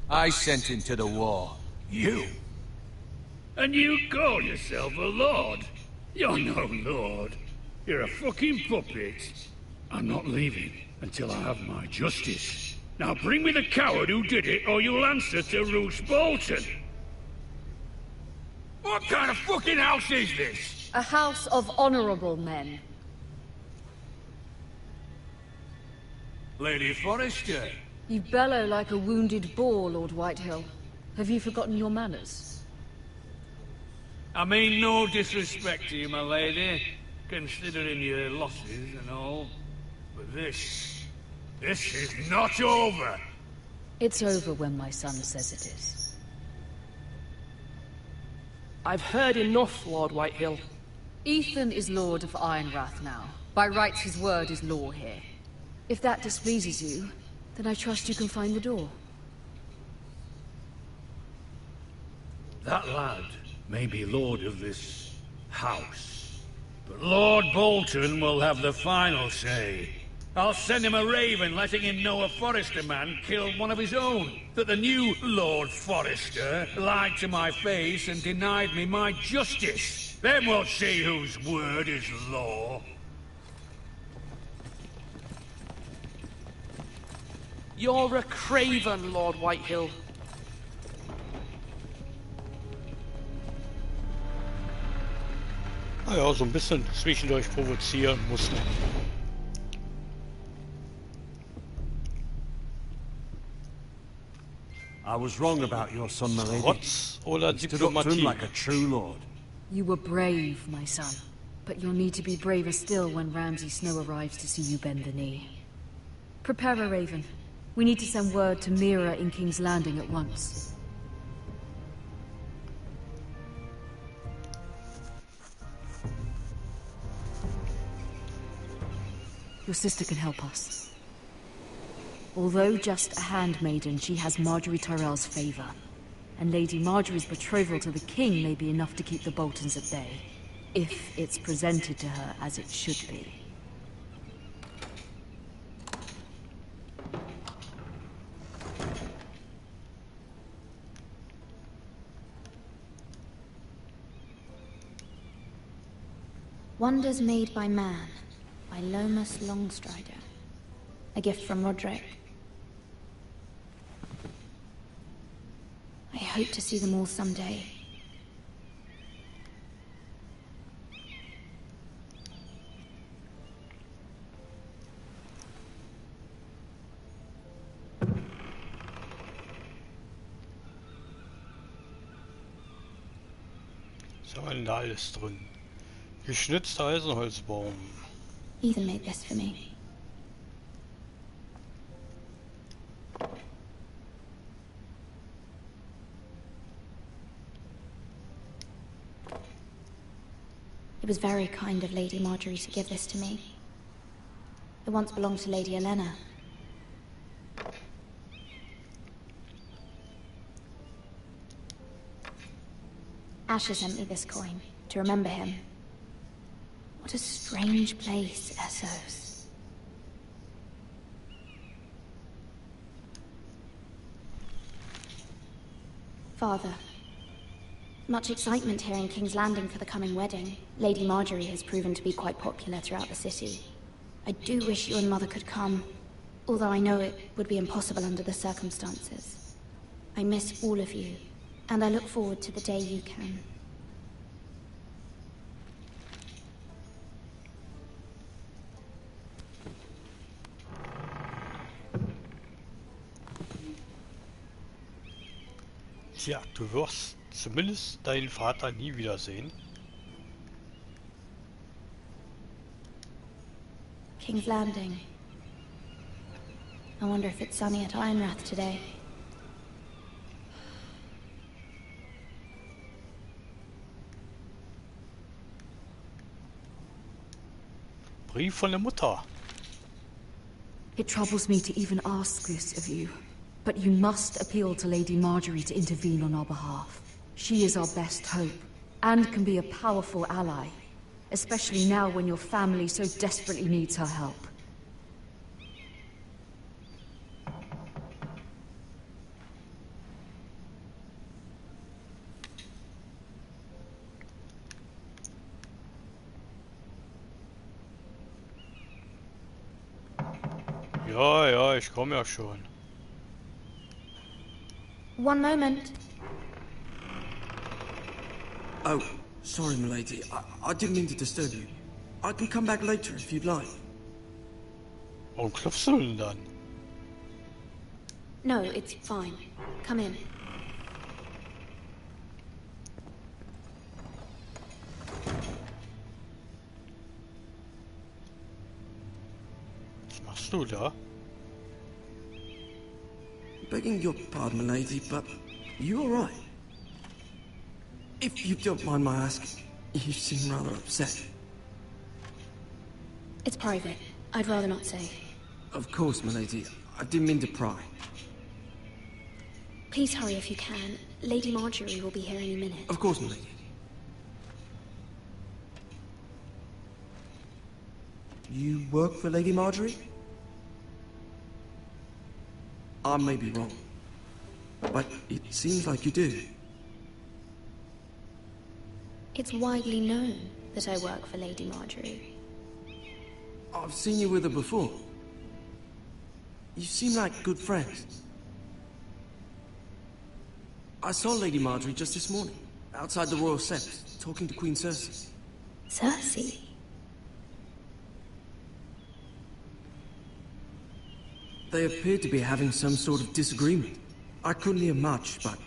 I sent him to the war. You? And you call yourself a lord? You're no lord. You're a fucking puppet. I'm not leaving until I have my justice. Now bring me the coward who did it, or you'll answer to Roose Bolton. What kind of fucking house is this? A house of honorable men. Lady Forrester. You bellow like a wounded boar, Lord Whitehill. Have you forgotten your manners? I mean no disrespect to you, my lady, considering your losses and all. But this is not over. It's over when my son says it is. I've heard enough, Lord Whitehill. Ethan is Lord of Ironrath now. By rights, his word is law here. If that displeases you, then I trust you can find the door. That lad may be lord of this house, but Lord Bolton will have the final say. I'll send him a raven letting him know a Forrester man killed one of his own. That the new Lord Forrester lied to my face and denied me my justice. Then we'll see whose word is law. You're a craven, Lord Whitehill. Naja, so ein bisschen zwischendurch provozieren muss man. I was wrong about your son, my lady. Trotz oder He stood up to him Diplomatie? like a true lord. You were brave, my son. But you'll need to be braver still when Ramsay Snow arrives to see you bend the knee. Prepare a raven. We need to send word to Mira in King's Landing at once. Your sister can help us. Although just a handmaiden, she has Marjorie Tyrell's favor. And Lady Marjorie's betrothal to the king may be enough to keep the Boltons at bay, if it's presented to her as it should be. Wonders Made by Man, by Lomas Longstrider. A gift from Roderick. I hope to see them all someday. So ein da alles drin. Geschnitzter Eisenholzbaum. Ethan made this for me. It was very kind of Lady Marjorie to give this to me. It once belonged to Lady Elena. Asher sent me this coin, to remember him. What a strange place, Essos. Father. Much excitement here in King's Landing for the coming wedding. Lady Marjorie has proven to be quite popular throughout the city. I do wish you and Mother could come, although I know it would be impossible under the circumstances. I miss all of you, and I look forward to the day you can. Tja, du wirst zumindest deinen Vater nie wiedersehen. King's Landing. I wonder if it's sunny at Ironrath today. Brief von der Mutter. It troubles me to even ask this of you, but you must appeal to Lady Marjorie to intervene on our behalf. She is our best hope, and can be a powerful ally, especially now when your family so desperately needs her help. Ja, ich komme ja schon. One moment. Oh, sorry, milady. I didn't mean to disturb you. I can come back later if you'd like. Warum klopfst du denn dann? No, it's fine. Come in. Was machst du da? Begging your pardon, milady, but you all right? If you don't mind my asking, you seem rather upset. It's private. I'd rather not say. Of course, milady. I didn't mean to pry. Please hurry if you can. Lady Marjorie will be here any minute. Of course, milady. You work for Lady Marjorie? I may be wrong, but it seems like you do. It's widely known that I work for Lady Marjorie. I've seen you with her before. You seem like good friends. I saw Lady Marjorie just this morning, outside the Royal Sept, talking to Queen Cersei. Cersei? They appeared to be having some sort of disagreement. I couldn't hear much, but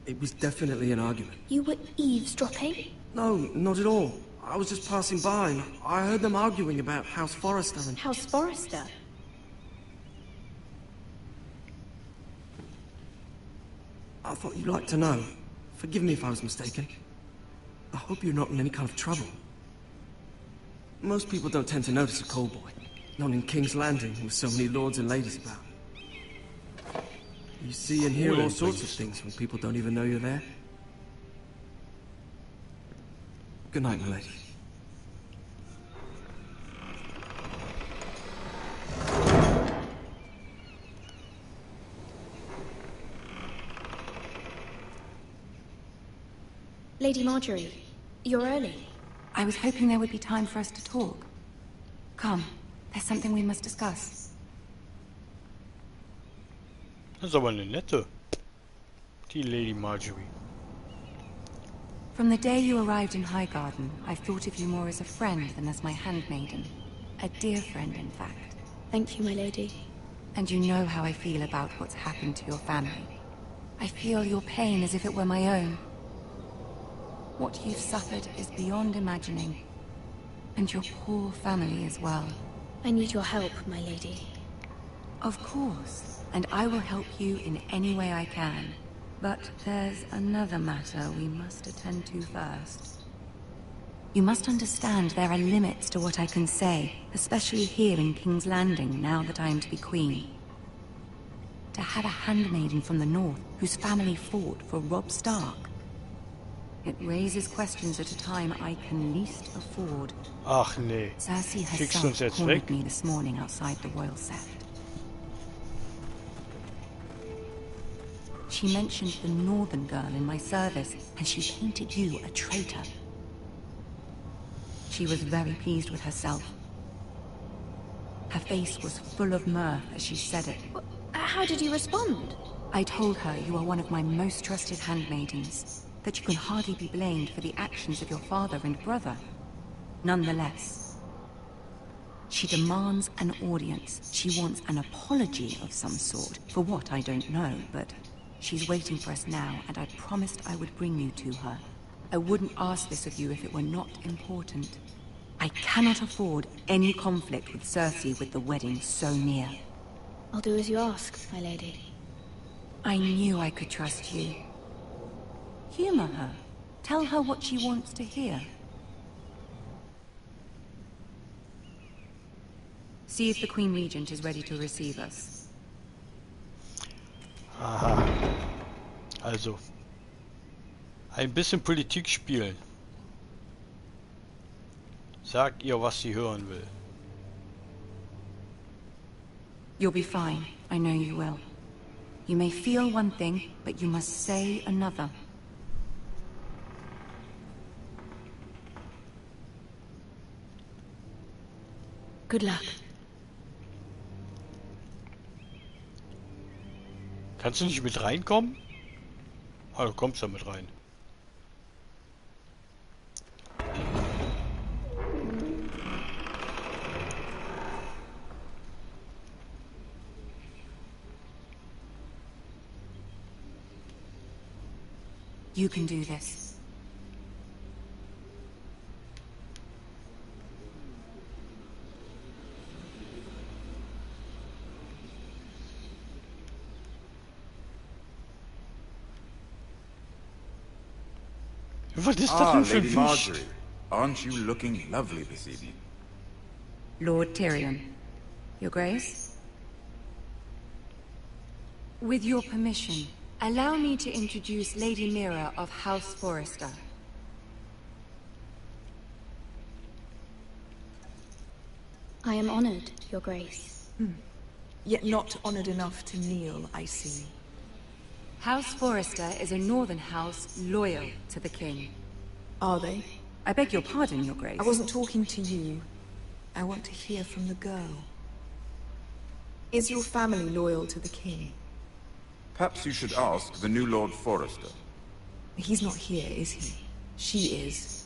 it was definitely an argument. You were eavesdropping? No, not at all. I was just passing by and I heard them arguing about House Forrester and... House Forrester? I thought you'd like to know. Forgive me if I was mistaken. I hope you're not in any kind of trouble. Most people don't tend to notice a call boy. Not in King's Landing, with so many lords and ladies about. You see and hear all sorts of things when people don't even know you're there. Good night, my lady. Lady Marjorie, you're early. I was hoping there would be time for us to talk. Come, there's something we must discuss. Das ist aber eine nette. Die Lady Marjorie. From the day you arrived in Highgarden, I've thought of you more as a friend than as my handmaiden. A dear friend, in fact. Thank you, my lady. And you know how I feel about what's happened to your family. I feel your pain as if it were my own. What you've suffered is beyond imagining. And your poor family as well. I need your help, my lady. Of course, and I will help you in any way I can. But there's another matter we must attend to first. You must understand there are limits to what I can say, especially here in King's Landing, now that I am to be queen. To have a handmaiden from the north, whose family fought for Robb Stark. It raises questions at a time I can least afford. Ach nee. Cersei Schickst du uns herself jetzt weg? cornered me this morning outside the royal sept. She mentioned the northern girl in my service, and she painted you a traitor. She was very pleased with herself. Her face was full of mirth as she said it. How did you respond? I told her you are one of my most trusted handmaidens, that you can hardly be blamed for the actions of your father and brother. Nonetheless, she demands an audience. She wants an apology of some sort, for what I don't know, but she's waiting for us now, and I promised I would bring you to her. I wouldn't ask this of you if it were not important. I cannot afford any conflict with Cersei with the wedding so near. I'll do as you ask, my lady. I knew I could trust you. Humor her. Tell her what she wants to hear. See if the Queen Regent is ready to receive us. Aha. Also. Ein bisschen Politik spielen. Sag ihr, was sie hören will. You'll be fine. I know you will. You may feel one thing, but you must say another. Good luck. Kannst du nicht mit reinkommen? Ah, du kommst da mit rein. You can do this. Was ist das denn für ein Lady Wicht? Marjorie, aren't you looking lovely this evening? Lord Tyrion. Your Grace? With your permission, allow me to introduce Lady Mira of House Forrester. I am honored, Your Grace. Yet not honored enough to kneel, I see. House Forrester is a northern house loyal to the king. Are they? I beg your pardon, Your Grace. I wasn't talking to you. I want to hear from the girl. Is your family loyal to the king? Perhaps you should ask the new Lord Forrester. He's not here, is he? She is.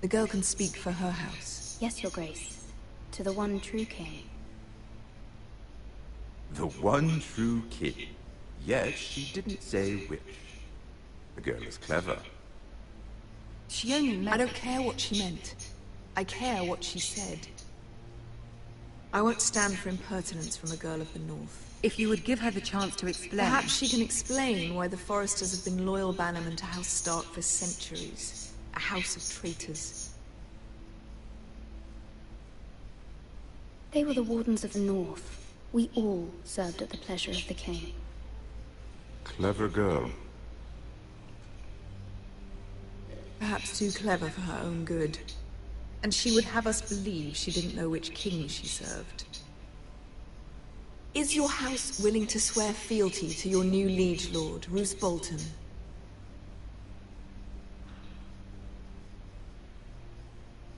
The girl can speak for her house. Yes, Your Grace. To the one true king. The one true king. Yet she didn't say which. The girl is clever. She only meant... I don't care what she meant. I care what she said. I won't stand for impertinence from a girl of the north. If you would give her the chance to explain... Perhaps she can explain why the Forresters have been loyal bannermen to House Stark for centuries. A house of traitors. They were the Wardens of the North. We all served at the pleasure of the king. Clever girl. Perhaps too clever for her own good. And she would have us believe she didn't know which king she served. Is your house willing to swear fealty to your new liege lord, Roose Bolton?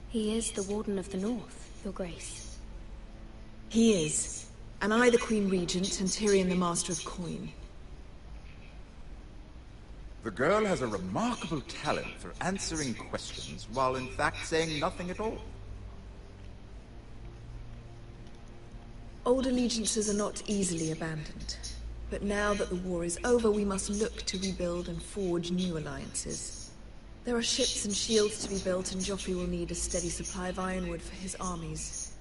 He is the Warden of the North, Your Grace. He is. And I the Queen Regent and Tyrion the Master of Coin. The girl has a remarkable talent for answering questions while in fact saying nothing at all. Old allegiances are not easily abandoned. But now that the war is over, we must look to rebuild and forge new alliances. There are ships and shields to be built, and Joffrey will need a steady supply of ironwood for his armies.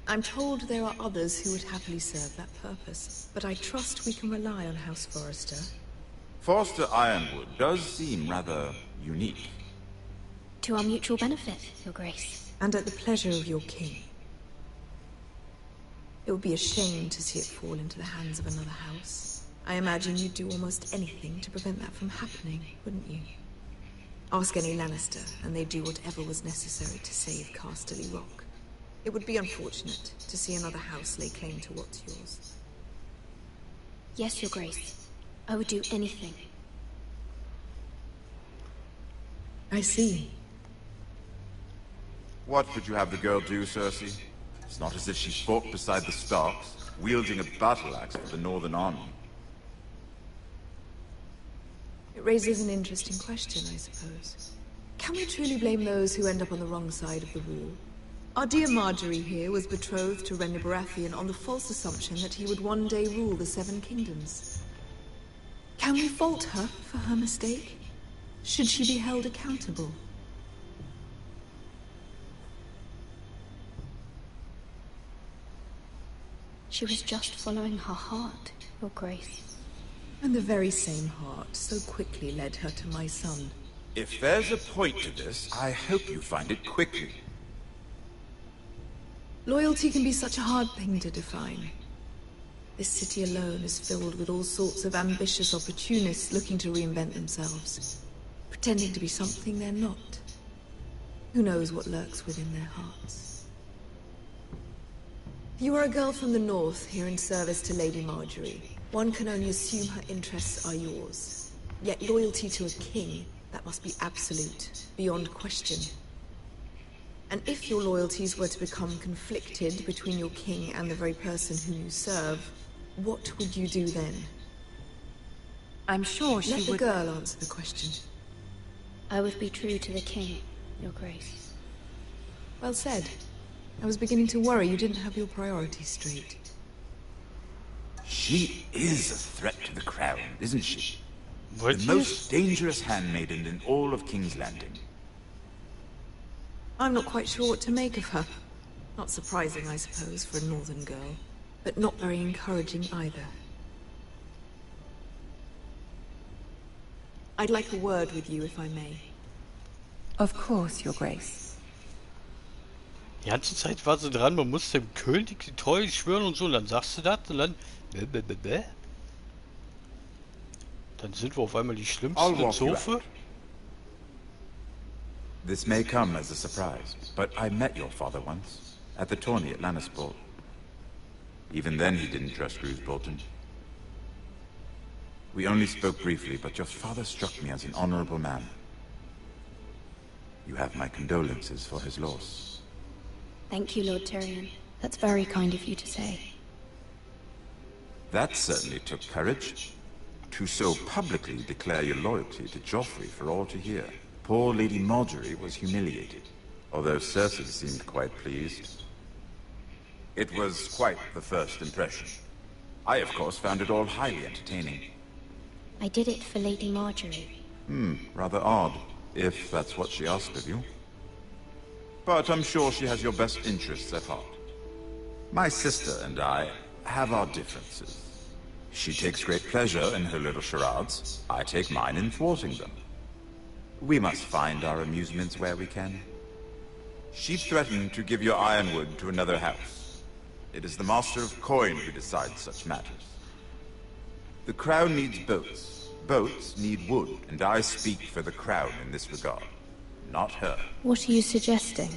I'm told there are others who would happily serve that purpose, but I trust we can rely on House Forrester. Forster Ironwood does seem rather unique. To our mutual benefit, Your Grace. And at the pleasure of your king. It would be a shame to see it fall into the hands of another house. I imagine you'd do almost anything to prevent that from happening, wouldn't you? Ask any Lannister, and they'd do whatever was necessary to save Casterly Rock. It would be unfortunate to see another house lay claim to what's yours. Yes, Your Grace. I would do anything. I see. What would you have the girl do, Cersei? It's not as if she fought beside the Starks, wielding a battle axe for the Northern Army. It raises an interesting question, I suppose. Can we truly blame those who end up on the wrong side of the wall? Our dear Marjorie here was betrothed to Renly Baratheon on the false assumption that he would one day rule the Seven Kingdoms. Can we fault her for her mistake? Should she be held accountable? She was just following her heart, Your Grace. And the very same heart so quickly led her to my son. If there's a point to this, I hope you find it quickly. Loyalty can be such a hard thing to define. This city alone is filled with all sorts of ambitious opportunists looking to reinvent themselves, pretending to be something they're not. Who knows what lurks within their hearts? You are a girl from the north, here in service to Lady Marjorie. One can only assume her interests are yours. Yet loyalty to a king, that must be absolute, beyond question. And if your loyalties were to become conflicted between your king and the very person whom you serve, what would you do then? I'm sure she would... Let the girl answer the question. I would be true to the king, Your Grace. Well said. I was beginning to worry you didn't have your priorities straight. She is a threat to the crown, isn't she? What The most dangerous handmaiden in all of King's Landing. I'm not quite sure what to make of her. Not surprising, I suppose, for a northern girl, but not very encouraging either. I'd like a word with you, if I may. Of course, Your Grace. Die ganze Zeit war sie dran, man muss dem König die Treue schwören und so, dann sagst du das und dann... Dann sind wir auf einmal die schlimmsten in Zofe. This may come as a surprise, but I met your father once, at the tourney at Lannisport. Even then he didn't trust Roose Bolton. We only spoke briefly, but your father struck me as an honorable man. You have my condolences for his loss. Thank you, Lord Tyrion. That's very kind of you to say. That certainly took courage. To so publicly declare your loyalty to Joffrey for all to hear. Poor Lady Marjorie was humiliated, although Cersei seemed quite pleased. It was quite the first impression. I, of course, found it all highly entertaining. I did it for Lady Marjorie. Rather odd, if that's what she asked of you. But I'm sure she has your best interests at heart. My sister and I have our differences. She takes great pleasure in her little charades. I take mine in thwarting them. We must find our amusements where we can. She threatened to give your ironwood to another house. It is the Master of Coin who decides such matters. The Crown needs boats. Boats need wood, and I speak for the Crown in this regard. Not her. What are you suggesting?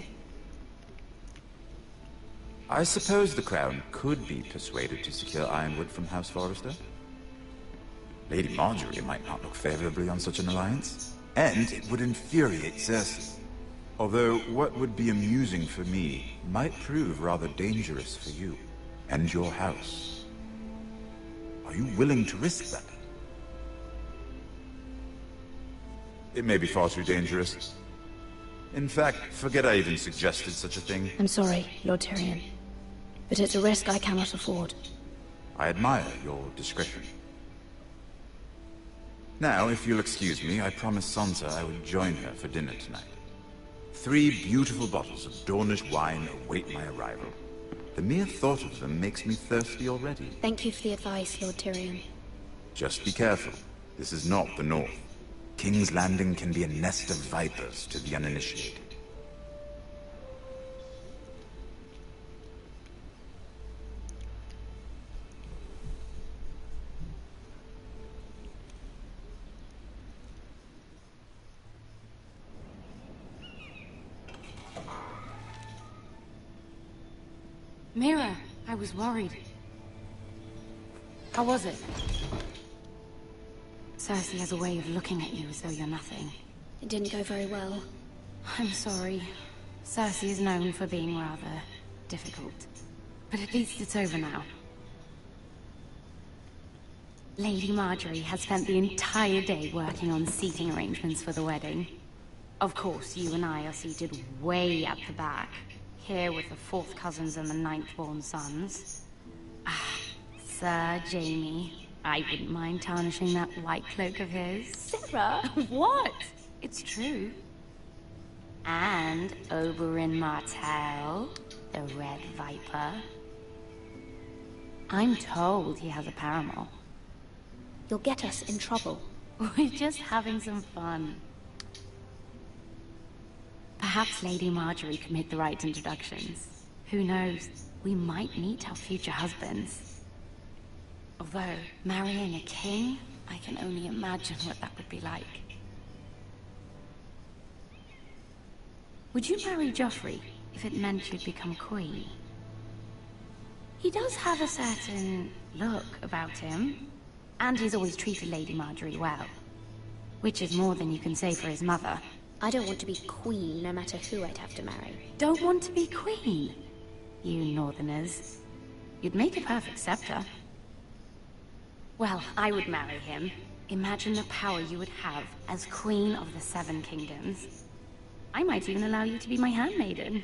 I suppose the Crown could be persuaded to secure ironwood from House Forrester. Lady Marjorie might not look favorably on such an alliance, and it would infuriate Cersei. Although what would be amusing for me might prove rather dangerous for you and your house. Are you willing to risk that? It may be far too dangerous. In fact, forget I even suggested such a thing. I'm sorry, Lord Tyrion, but it's a risk I cannot afford. I admire your discretion. Now, if you'll excuse me, I promised Sansa I would join her for dinner tonight. 3 beautiful bottles of Dornish wine await my arrival. The mere thought of them makes me thirsty already. Thank you for the advice, Lord Tyrion. Just be careful. This is not the North. King's Landing can be a nest of vipers to the uninitiated. Mira, I was worried. How was it? Cersei has a way of looking at you as though you're nothing. It didn't go very well. I'm sorry. Cersei is known for being rather difficult. But at least it's over now. Lady Marjorie has spent the entire day working on seating arrangements for the wedding. Of course, you and I are seated way at the back. Here with the 4th cousins and the 9th-born sons. Ah, Sir Jaime. I wouldn't mind tarnishing that white cloak of his. Sarah! What? It's true. And Oberyn Martell, the Red Viper. I'm told he has a paramour. You'll get us in trouble. We're just having some fun. Perhaps Lady Marjorie could make the right introductions. Who knows? We might meet our future husbands. Although, marrying a king, I can only imagine what that would be like. Would you marry Joffrey if it meant you'd become queen? He does have a certain look about him, and he's always treated Lady Marjorie well. Which is more than you can say for his mother. I don't want to be queen, no matter who I'd have to marry. Don't want to be queen? You northerners. You'd make a perfect scepter. Well, I would marry him. Imagine the power you would have as Queen of the 7 Kingdoms. I might even allow you to be my handmaiden.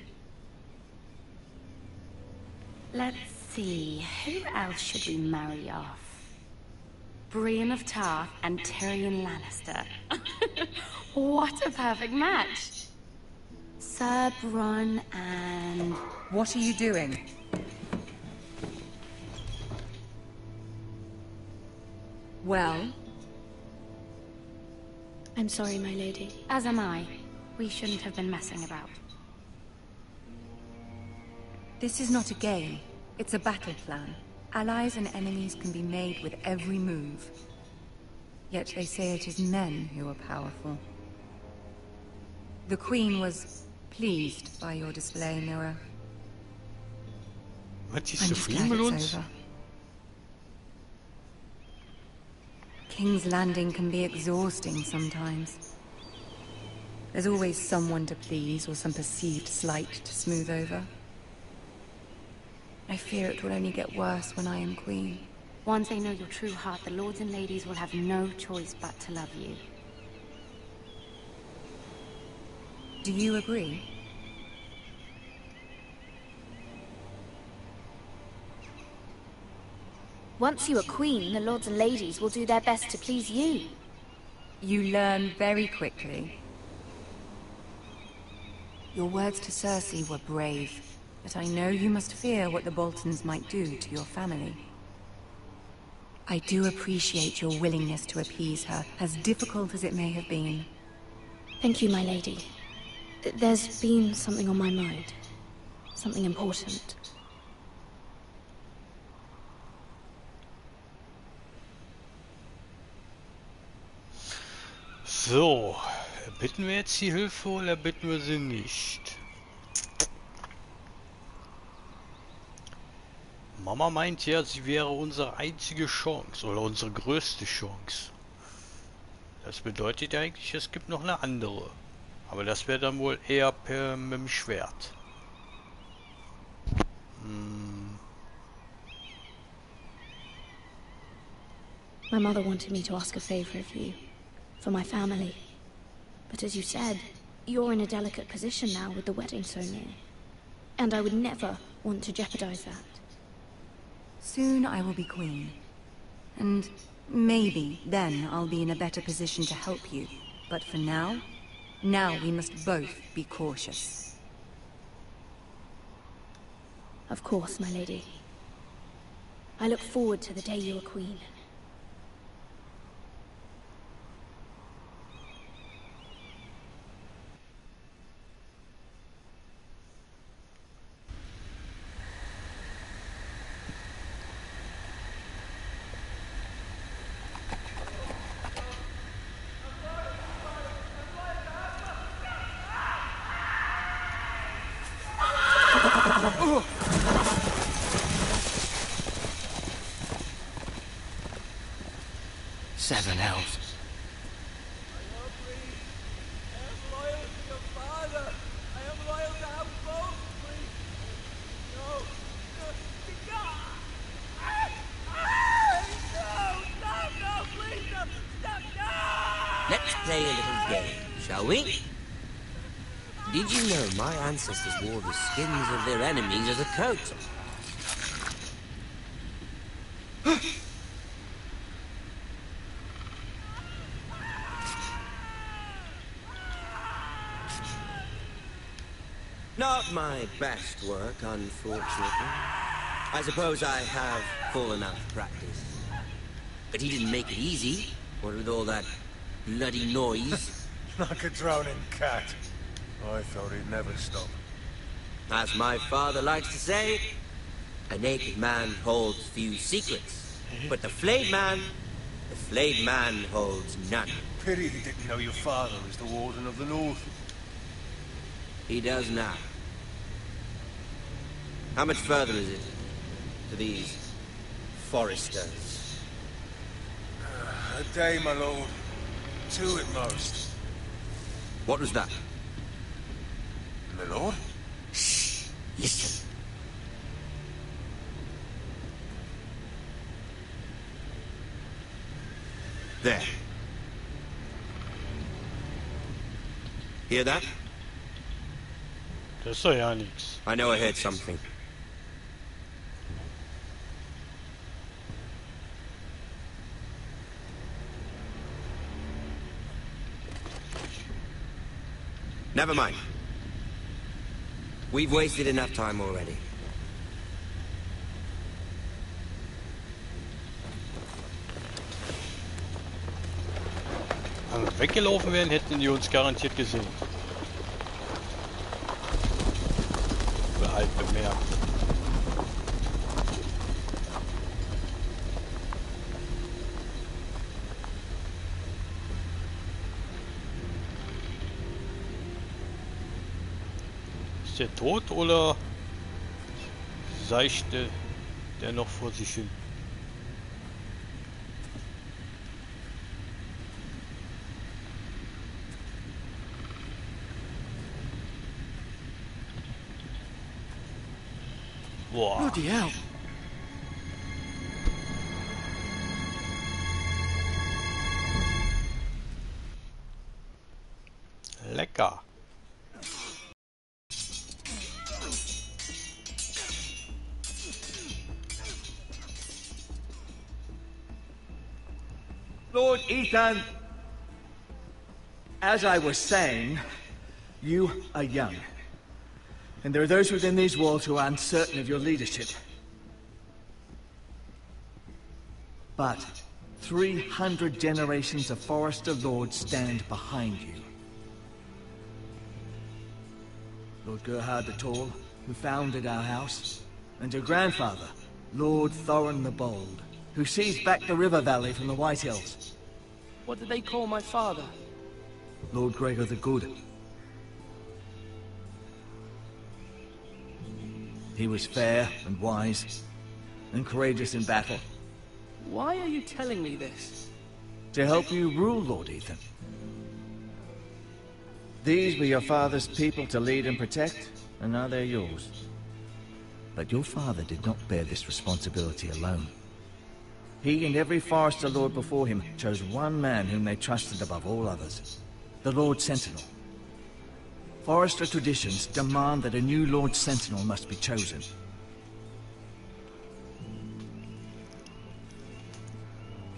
Let's see, who else should we marry off? Brienne of Tarth and Tyrion Lannister. What a perfect match! Sir Bronn and... What are you doing? Well? I'm sorry, my lady. As am I. We shouldn't have been messing about. This is not a game. It's a battle plan. Allies and enemies can be made with every move. Yet they say it is men who are powerful. The Queen was pleased by your display, Mira. Wat is I'm zo just vriend glad met it's ons? over. King's Landing can be exhausting sometimes. There's always someone to please or some perceived slight to smooth over. I fear it will only get worse when I am queen. Once they know your true heart, the lords and ladies will have no choice but to love you. Do you agree? Once you are queen, the lords and ladies will do their best to please you. You learn very quickly. Your words to Cersei were brave, but I know you must fear what the Boltons might do to your family. I do appreciate your willingness to appease her, as difficult as it may have been. Thank you, my lady. There's been something on my mind. Something important. So, erbitten wir jetzt die Hilfe oder erbitten wir sie nicht? Mama meint ja, sie wäre unsere einzige Chance oder unsere größte Chance. Das bedeutet ja eigentlich, es gibt noch eine andere. Aber das wäre dann wohl eher mit dem Schwert. My mother wanted me to ask a favor of you, for my family. But as you said, you're in a delicate position now with the wedding so near. And I would never want to jeopardize that. Soon I will be queen. And maybe then I'll be in a better position to help you. But for now we must both be cautious. Of course, my lady. I look forward to the day you are queen. Seven hells. Let's play a little game, shall we? Did you know my ancestors wore the skins of their enemies as a coat? Not my best work, unfortunately. I suppose I have full enough practice. But he didn't make it easy, what with all that bloody noise. Like a drowning cat. I thought he'd never stop. As my father likes to say, a naked man holds few secrets. But the flayed man holds none. Pity he didn't know your father was the Warden of the North. He does now. How much further is it to these foresters? A day, my lord. 2 at most. What was that? My lord? Shh! Listen. There. Hear that? Das ist doch ja nichts. I know I heard something. Never mind. We've wasted enough time already. Wenn wir weggelaufen wären, hätten die uns garantiert gesehen. Oder halt bemerkt. Ist der tot oder seichte der noch vor sich hin? Boah. Bloody hell. Lecker. Lord Ethan, as I was saying, you are young. And there are those within these walls who are uncertain of your leadership. But 300 generations of Forester Lords stand behind you. Lord Gerhard the Tall, who founded our house, and your grandfather, Lord Thorin the Bold, who seized back the river valley from the White Hills. What did they call my father? Lord Gregor the Good. He was fair and wise, and courageous in battle. Why are you telling me this? To help you rule, Lord Ethan. These were your father's people to lead and protect, and now they're yours. But your father did not bear this responsibility alone. He and every Forester Lord before him chose one man whom they trusted above all others, the Lord Sentinel. Forester traditions demand that a new Lord Sentinel must be chosen.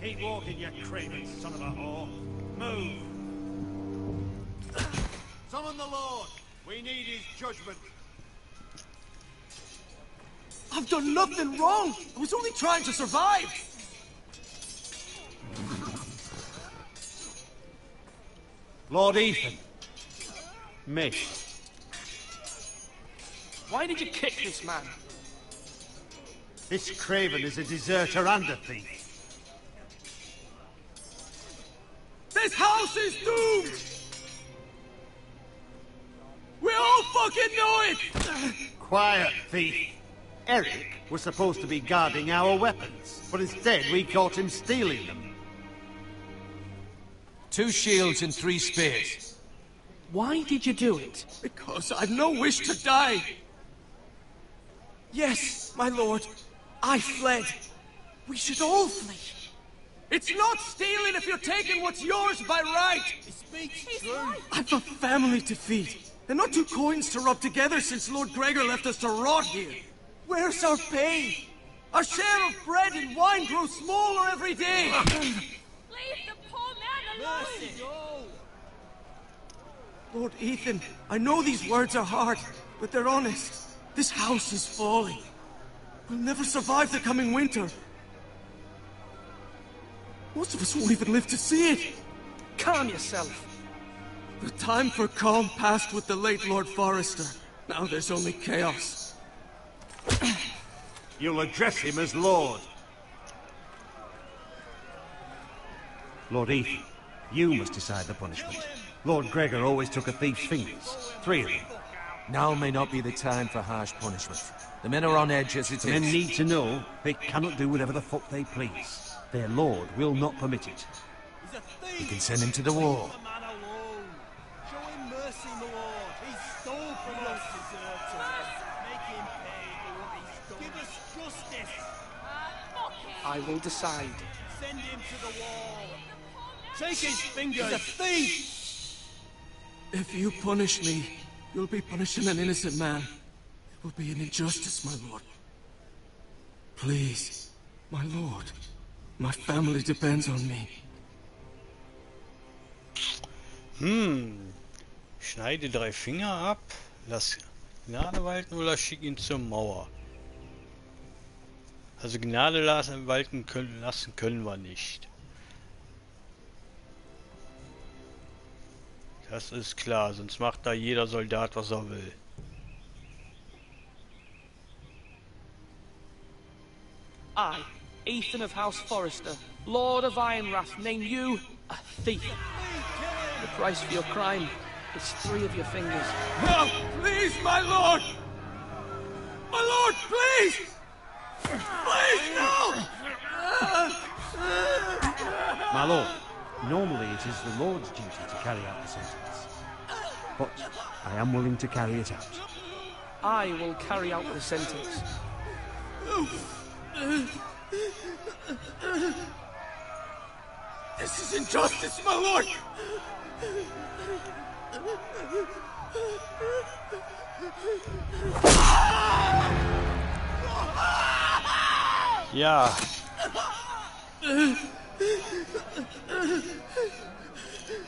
Keep walking, you craven son of a whore. Move! Summon the Lord! We need his judgment. I've done nothing wrong! I was only trying to survive! Lord Ethan. Miss. Why did you kick this man? This craven is a deserter and a thief. This house is doomed! We all fucking know it! Quiet, thief. Eric was supposed to be guarding our weapons, but instead we caught him stealing them. 2 shields and 3 spears. Why did you do it? Because I've no wish to die. Yes, my lord. I fled. We should all flee. It's not stealing if you're taking what's yours by right. He speaks true. I've a family to feed, and not 2 coins to rub together since Lord Gregor left us to rot here. Where's our pay? Our share of bread and wine grows smaller every day. Leave the poor man alone! Mercy, go! Lord Ethan, I know these words are hard, but they're honest. This house is falling. We'll never survive the coming winter. Most of us won't even live to see it. Calm yourself. The time for calm passed with the late Lord Forester. Now there's only chaos. You'll address him as Lord. Lord Ethan, you must decide the punishment. Lord Gregor always took a thief's fingers. 3 of them. Now may not be the time for harsh punishment. The men are on edge as it The men is. need to know they cannot do whatever the fuck they please. Their lord will not permit it. He's a thief! We can send him to the wall. Leave the man alone. Show him mercy, my lord. He stole from us. Deserters. Make him pay for what he's done. Give us justice. I will decide. Send him to the wall. Take his fingers. He's a thief! If you punish me, you'll be punishing an innocent man. It will be an injustice, my lord. Please, my lord. My family depends on me. Schneide 3 Finger ab, lass Gnade walten oder schick ihn zur Mauer. Also Gnade walten lassen können wir nicht. Das ist klar, sonst macht da jeder Soldat, was er will. I, Ethan of House Forester, Lord of Ironwrath, name you a thief. The price for your crime is 3 of your fingers. No, please, my lord! My lord, please! Please, no! My lord, normally it is the Lord's duty to carry out the sentence. But I am willing to carry it out. I will carry out the sentence. This is injustice, my lord! Ja.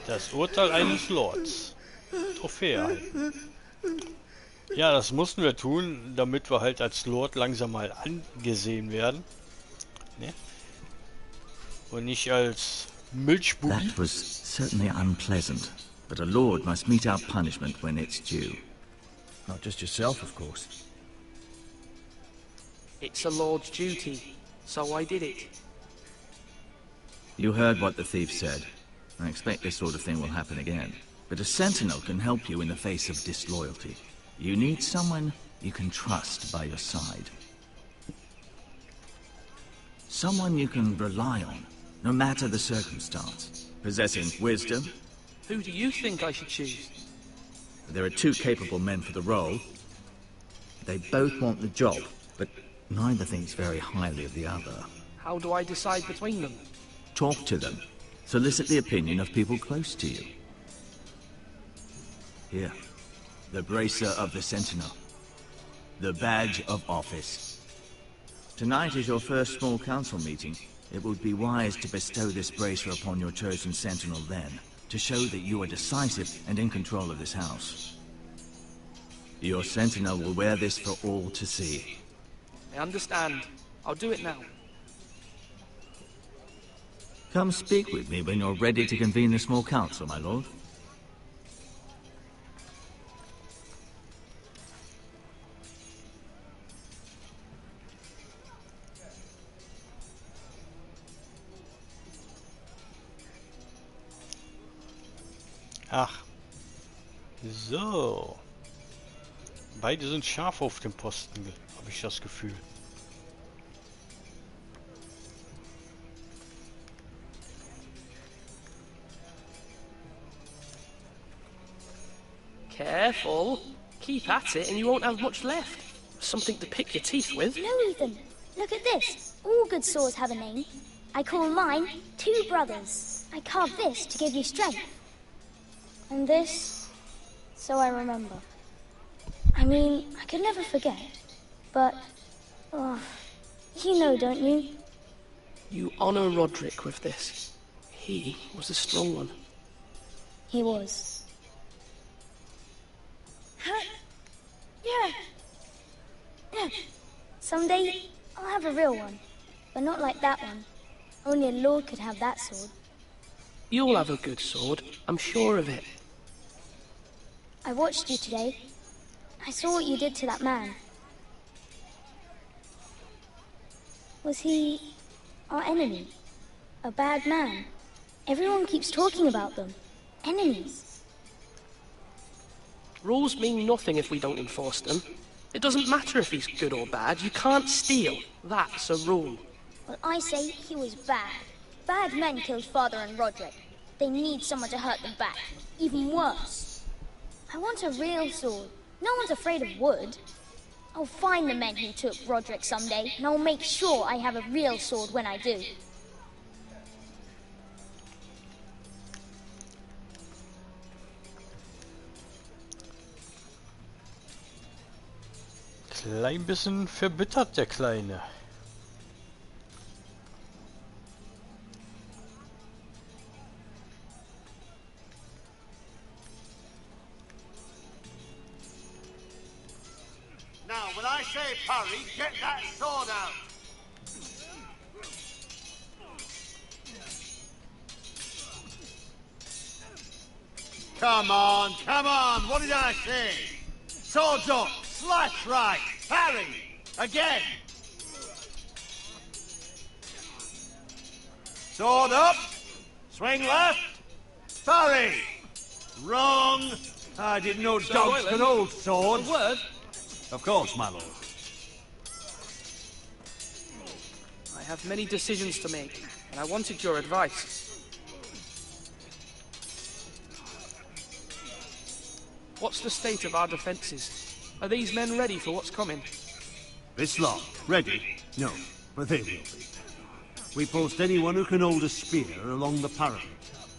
Das Urteil eines Lords. Trophäe erhalten. Ja, das mussten wir tun, damit wir halt als Lord langsam mal angesehen werden. Ne? Und nicht als Milchbubi. That was certainly unpleasant, but a lord must mete out punishment when it's due. Not just yourself, of course. It's a lord's duty, so I did it. You heard what the thief said. I expect this sort of thing will happen again. But a sentinel can help you in the face of disloyalty. You need someone you can trust by your side. Someone you can rely on, no matter the circumstance. Possessing wisdom. Who do you think I should choose? There are two capable men for the role. They both want the job, but neither thinks very highly of the other. How do I decide between them? Talk to them. Solicit the opinion of people close to you. Here. The bracer of the Sentinel. The badge of office. Tonight is your first small council meeting. It would be wise to bestow this bracer upon your chosen Sentinel then, to show that you are decisive and in control of this house. Your Sentinel will wear this for all to see. I understand. I'll do it now. Come speak with me when you're ready to convene the small council, my lord. Ach. So. Beide sind scharf auf dem Posten, habe ich das Gefühl. Careful. Keep at it and you won't have much left. Something to pick your teeth with. No, Ethan. Look at this. All good swords have a name. I call mine Two Brothers. I carved this to give you strength. And this, so I remember. I mean, I could never forget. But, oh, you know, don't you? You honor Roderick with this. He was a strong one. He was. Yeah. Someday, I'll have a real one. But not like that one. Only a lord could have that sword. You'll have a good sword. I'm sure of it. I watched you today. I saw what you did to that man. Was he our enemy? A bad man? Everyone keeps talking about them. Enemies. Rules mean nothing if we don't enforce them. It doesn't matter if he's good or bad. You can't steal. That's a rule. Well, I say he was bad. Bad men killed Father and Roderick. They need someone to hurt them back. Even worse. I want a real sword. No one's afraid of wood. I'll find the men who took Roderick someday, and I'll make sure I have a real sword when I do. Klein bisschen verbittert, der Kleine. Now, when I say parry, get that sword out. Come on, what did I say? Swords up, slash right, parry, again. Sword up, swing left, parry. Wrong. I didn't know dogs could hold swords. A word? Of course, my lord. I have many decisions to make, and I wanted your advice. What's the state of our defences? Are these men ready for what's coming? This lot, ready? No, but they will be. We post anyone who can hold a spear along the parapet,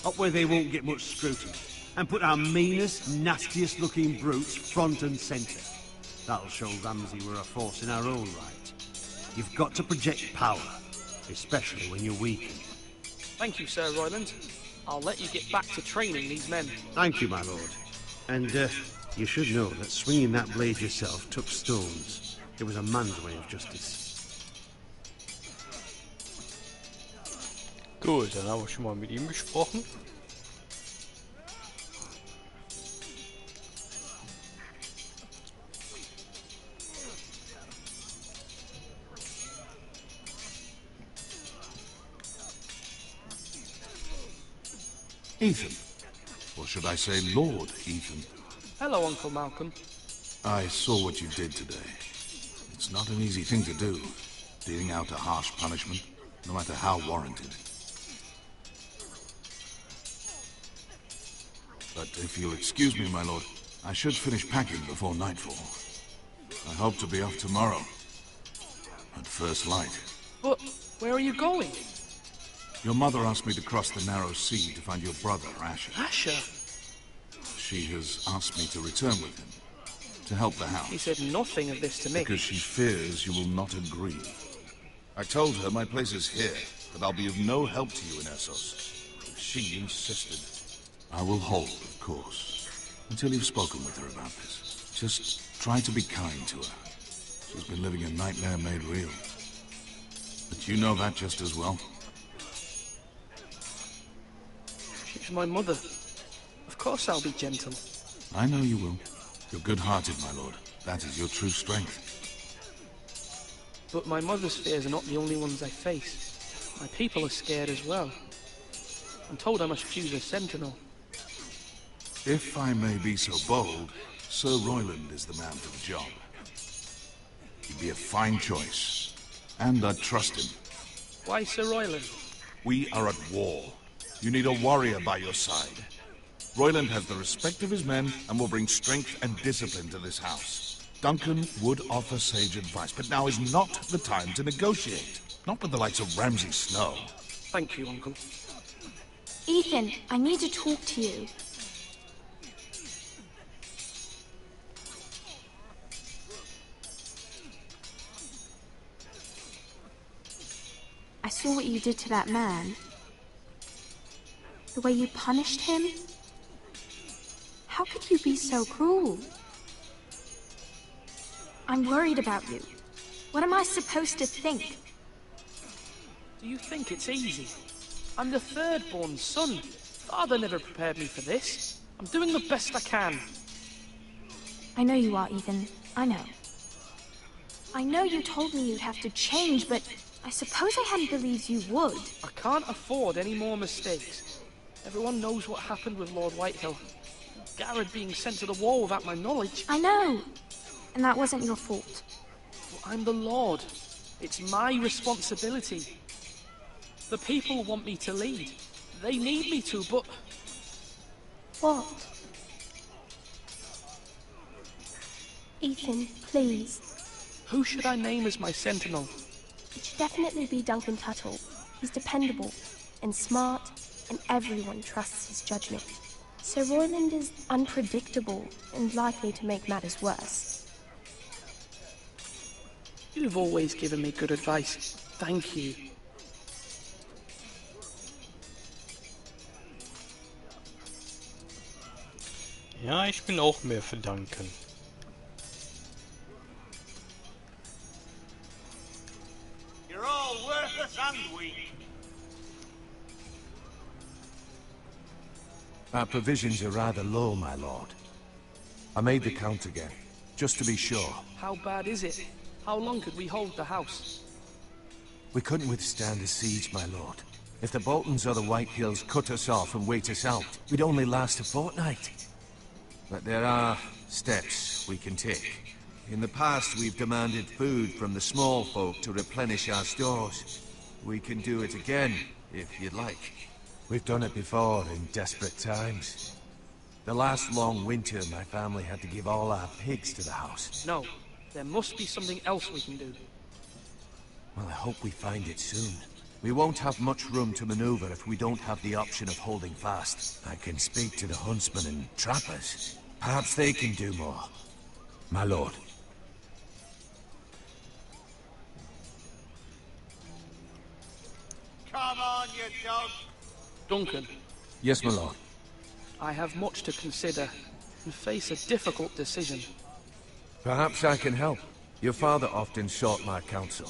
up where they won't get much scrutiny, and put our meanest, nastiest looking brutes front and centre. That'll show Ramsay we're a force in our own right. You've got to project power, especially when you're weakened. Thank you, Sir Royland. I'll let you get back to training these men. Thank you, my lord. And, you should know that swinging that blade yourself took stones. It was a man's way of justice. Gut, dann haben wir schon mal mit ihm gesprochen. Ethan. Or should I say Lord Ethan? Hello, Uncle Malcolm. I saw what you did today. It's not an easy thing to do, dealing out a harsh punishment, no matter how warranted. But if you'll excuse me, my lord, I should finish packing before nightfall. I hope to be off tomorrow, at first light. But where are you going? Your mother asked me to cross the narrow sea to find your brother, Asher. Asher? She has asked me to return with him, to help the house. He said nothing of this to me. Because she fears you will not agree. I told her my place is here, that I'll be of no help to you in Essos. She insisted. I will hold, of course, until you've spoken with her about this. Just try to be kind to her. She's been living a nightmare made real. But you know that just as well. She's my mother. Of course I'll be gentle. I know you will. You're good-hearted, my lord. That is your true strength. But my mother's fears are not the only ones I face. My people are scared as well. I'm told I must choose a sentinel. If I may be so bold, Sir Royland is the man for the job. He'd be a fine choice, and I'd trust him. Why Sir Royland? We are at war. You need a warrior by your side. Royland has the respect of his men and will bring strength and discipline to this house. Duncan would offer sage advice, but now is not the time to negotiate. Not with the likes of Ramsay Snow. Thank you, Uncle. Ethan, I need to talk to you. I saw what you did to that man. The way you punished him. How could you be so cruel? I'm worried about you. What am I supposed to think? Do you think it's easy? I'm the third-born son. Father never prepared me for this. I'm doing the best I can. I know you are, Ethan. I know. I know you told me you'd have to change, but I suppose I hadn't believed you would. I can't afford any more mistakes. Everyone knows what happened with Lord Whitehill. Garrett being sent to the war without my knowledge. I know. And that wasn't your fault. Well, I'm the Lord. It's my responsibility. The people want me to lead. They need me to, but... What? Ethan, please. Who should I name as my sentinel? It should definitely be Duncan Tuttle. He's dependable and smart, and everyone trusts his judgment. Sir Royland is unpredictable and likely to make matters worse. You've always given me good advice. Thank you. Ja, ich bin auch mehr für Duncan. You're all worthless and weak. Our provisions are rather low, my lord. I made the count again, just to be sure. How bad is it? How long could we hold the house? We couldn't withstand a siege, my lord. If the Boltons or the Whitehills cut us off and wait us out, we'd only last a fortnight. But there are steps we can take. In the past, we've demanded food from the small folk to replenish our stores. We can do it again, if you'd like. We've done it before, in desperate times. The last long winter, my family had to give all our pigs to the house. No, there must be something else we can do. Well, I hope we find it soon. We won't have much room to maneuver if we don't have the option of holding fast. I can speak to the huntsmen and trappers. Perhaps they can do more. My lord. Come on, you dog. Duncan. Yes, my lord. I have much to consider and face a difficult decision. Perhaps I can help. Your father often sought my counsel.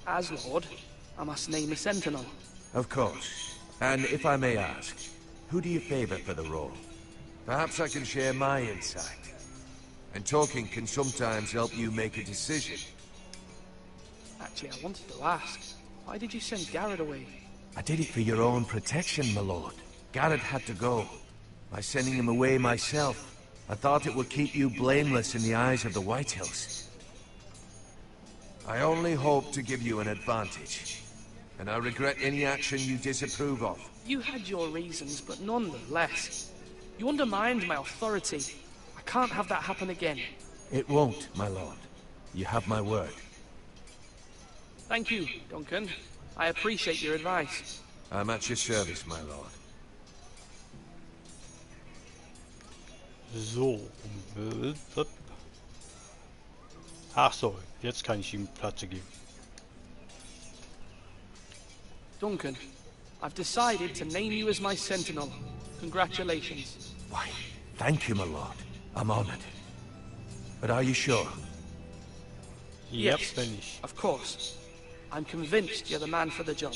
As Lord, I must name a sentinel. Of course. And if I may ask, who do you favor for the role? Perhaps I can share my insight. And talking can sometimes help you make a decision. Actually, I wanted to ask. Why did you send Garrett away? I did it for your own protection, my lord. Garrett had to go. By sending him away myself, I thought it would keep you blameless in the eyes of the Whitehills. I only hope to give you an advantage, and I regret any action you disapprove of. You had your reasons, but nonetheless. You undermined my authority. I can't have that happen again. It won't, my lord. You have my word. Thank you, Duncan. I appreciate your advice. I'm at your service, my lord. So. Ach so, jetzt kann ich ihm Platz geben. Duncan, I've decided to name you as my sentinel. Congratulations. Why, thank you, my lord. I'm honored. But are you sure? Yes, of course. I'm convinced you're the man for the job.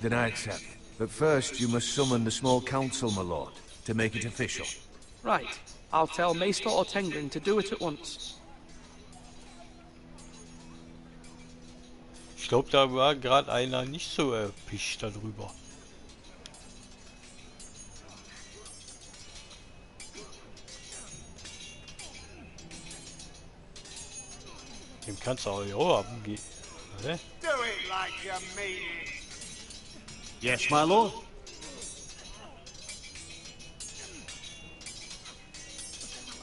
Then I accept. But first, you must summon the small council, my lord, to make it official. Right. I'll tell Maester Ortengrin to do it at once. Ich glaube, da war gerade einer nicht so erpicht darüber. Dem kannst du auch abgehen. Do it like you mean it. Yes, my lord.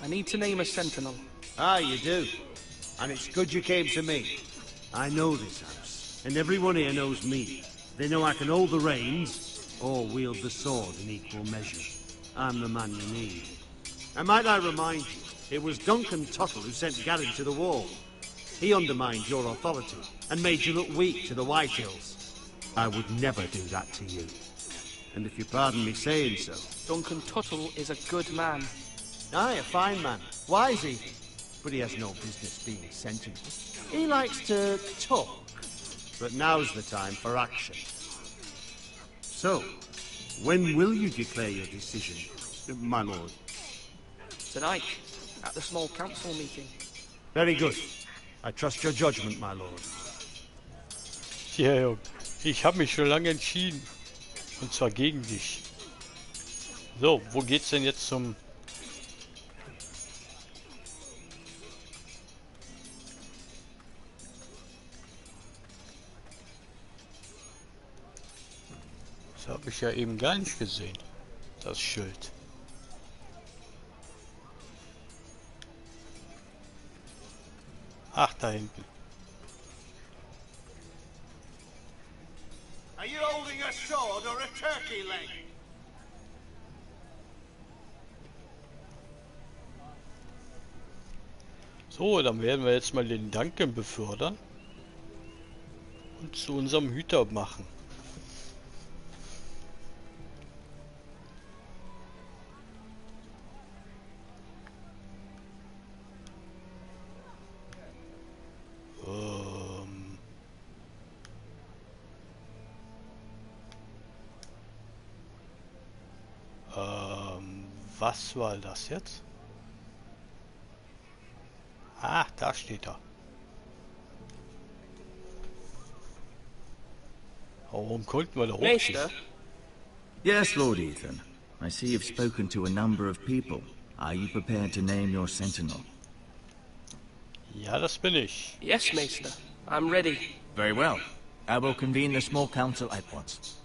I need to name a sentinel. Ah, you do. And it's good you came to me. I know this house, and everyone here knows me. They know I can hold the reins, or wield the sword in equal measure. I'm the man you need. And might I remind you, it was Duncan Tuttle who sent Garrett to the wall. He undermined your authority, and made you look weak to the Whitehills. I would never do that to you. And if you pardon me saying so... Duncan Tuttle is a good man. Aye, a fine man. Wise even. But he has no business being a sentinel. He likes to talk. But now's the time for action. So, when will you declare your decision, my lord? Tonight, at the small council meeting. Very good. I trust your judgment, my lord. Ja, Junge. Ich habe mich schon lange entschieden. Und zwar gegen dich. So, wo geht's denn jetzt zum... Das habe ich ja eben gar nicht gesehen. Das Schild. Ach, da hinten. Are you holding a sword or a turkey leg? So, dann werden wir jetzt mal den Duncan befördern und zu unserem Hüter machen. Was war das jetzt? Ah, da steht er. Warum konnten wir da hochschießen? Yes, Lord Ethan. I see you've spoken to a number of people. Are you prepared to name your sentinel? Ja, das bin ich. Yes, Maester. I'm ready. Very well. I will convene the small council at once.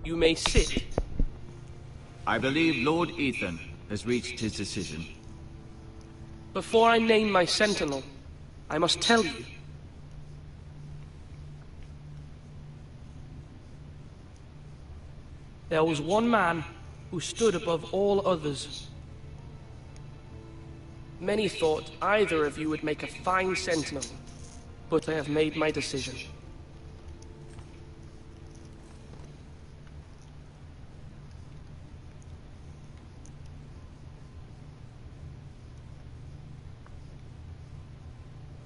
You may sit. I believe Lord Ethan has reached his decision. Before I name my sentinel, I must tell you. There was one man who stood above all others. Many thought either of you would make a fine sentinel, but I have made my decision.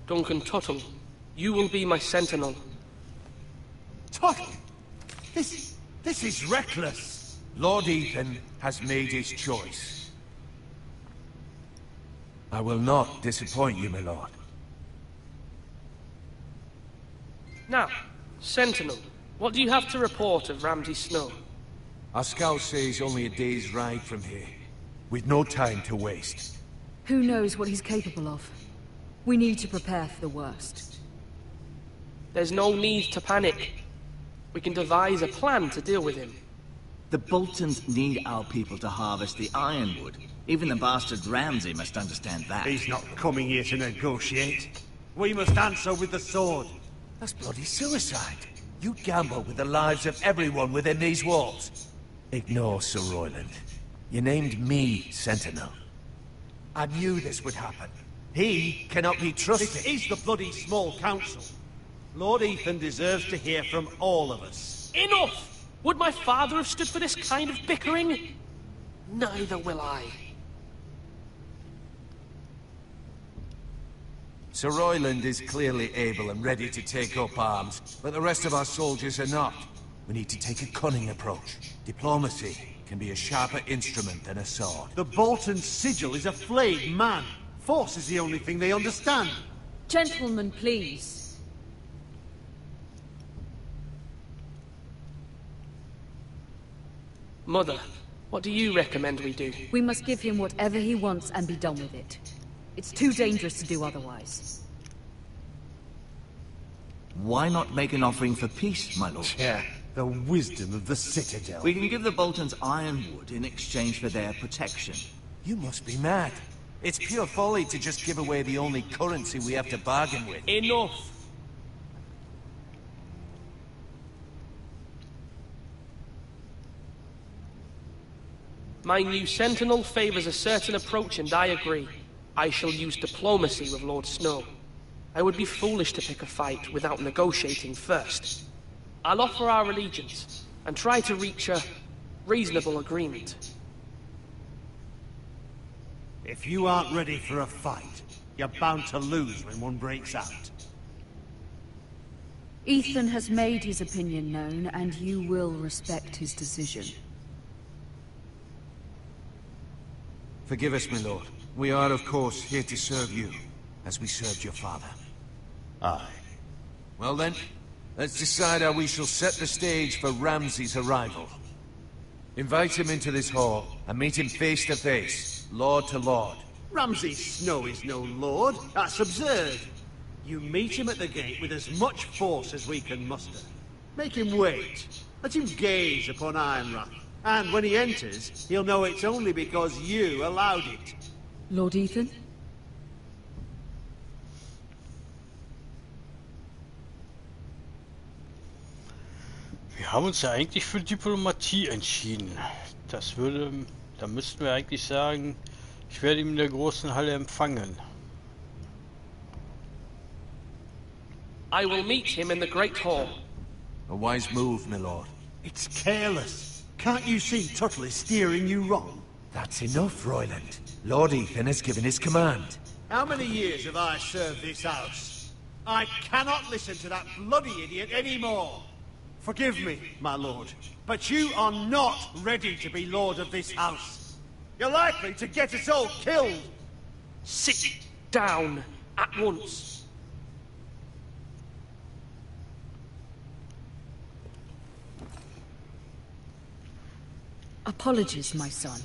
Duncan Tuttle, you will be my sentinel. Tuttle? This is reckless. Lord Ethan has made his choice. I will not disappoint you, my lord. Now, Sentinel, what do you have to report of Ramsay Snow? Our scout says only a day's ride from here, with no time to waste. Who knows what he's capable of? We need to prepare for the worst. There's no need to panic. We can devise a plan to deal with him. The Boltons need our people to harvest the ironwood. Even the bastard Ramsay must understand that. He's not coming here to negotiate. We must answer with the sword. That's bloody suicide. You gamble with the lives of everyone within these walls. Ignore Sir Royland. You named me Sentinel. I knew this would happen. He cannot be trusted. This is the bloody small council. Lord Ethan deserves to hear from all of us. Enough! Would my father have stood for this kind of bickering? Neither will I. Sir Royland is clearly able and ready to take up arms, but the rest of our soldiers are not. We need to take a cunning approach. Diplomacy can be a sharper instrument than a sword. The Bolton sigil is a flayed man. Force is the only thing they understand. Gentlemen, please. Mother, what do you recommend we do? We must give him whatever he wants and be done with it. It's too dangerous to do otherwise. Why not make an offering for peace, my lord? Yeah, the wisdom of the Citadel. We can give the Boltons ironwood in exchange for their protection. You must be mad. It's pure folly to just give away the only currency we have to bargain with. Enough! My new sentinel favors a certain approach, and I agree. I shall use diplomacy with Lord Snow. I would be foolish to pick a fight without negotiating first. I'll offer our allegiance, and try to reach a reasonable agreement. If you aren't ready for a fight, you're bound to lose when one breaks out. Ethan has made his opinion known, and you will respect his decision. Forgive us, my lord. We are, of course, here to serve you, as we served your father. Aye. Well then, let's decide how we shall set the stage for Ramsay's arrival. Invite him into this hall, and meet him face to face, lord to lord. Ramsay Snow is no lord. That's absurd. You meet him at the gate with as much force as we can muster. Make him wait. Let him gaze upon Ironrath. And when he enters, he'll know it's only because you allowed it. Lord Ethan? Wir haben uns ja eigentlich für Diplomatie entschieden. Da müssten wir eigentlich sagen, ich werde ihn in der großen Halle empfangen. I will meet him in the Great Hall. A wise move, my lord. It's careless. Can't you see Tuttle is steering you wrong? That's enough, Royland. Lord Ethan has given his command. How many years have I served this house? I cannot listen to that bloody idiot anymore. Forgive me, my lord, but you are not ready to be lord of this house. You're likely to get us all killed. Sit down at once. Apologies, my son.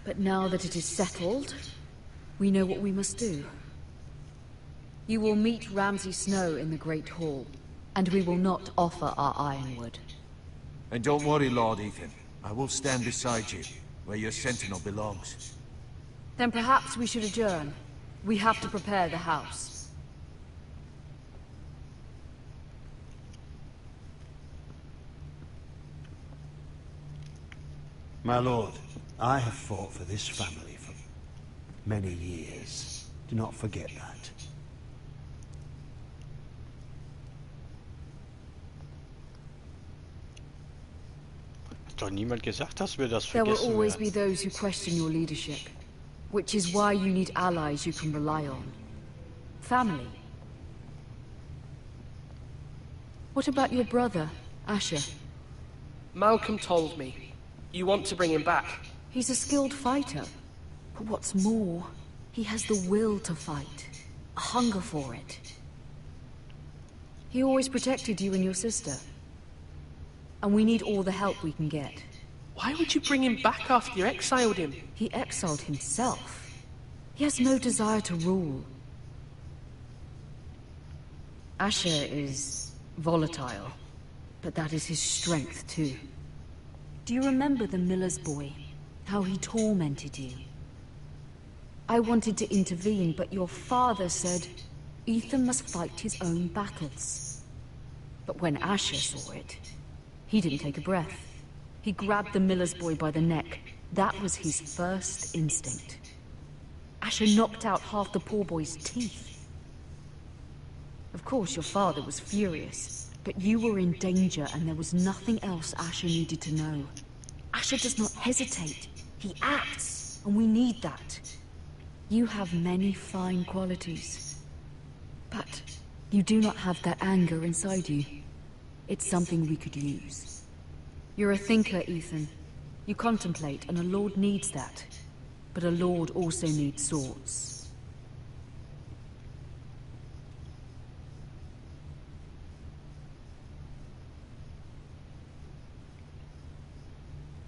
But now that it is settled, we know what we must do. You will meet Ramsay Snow in the Great Hall, and we will not offer our ironwood. And don't worry, Lord Ethan. I will stand beside you, where your sentinel belongs. Then perhaps we should adjourn. We have to prepare the house. My lord, I have fought for this family for... Many years. Do not forget that. Hat doch niemand gesagt, dass wir das There will vergessen always be werden. those who question your leadership, which is why you need allies you can rely on. Family. What about your brother, Asher? Malcolm told me. You want to bring him back? He's a skilled fighter. But what's more, he has the will to fight. A hunger for it. He always protected you and your sister. And we need all the help we can get. Why would you bring him back after you exiled him? He exiled himself. He has no desire to rule. Asher is volatile, but that is his strength too. Do you remember the miller's boy? How he tormented you? I wanted to intervene, but your father said Ethan must fight his own battles. But when Asher saw it, he didn't take a breath. He grabbed the miller's boy by the neck. That was his first instinct. Asher knocked out half the poor boy's teeth. Of course, your father was furious, but you were in danger and there was nothing else Asher needed to know. Asher does not hesitate. He acts, and we need that. You have many fine qualities, but you do not have that anger inside you. It's something we could use. You're a thinker, Ethan. You contemplate, and a lord needs that. But a lord also needs swords.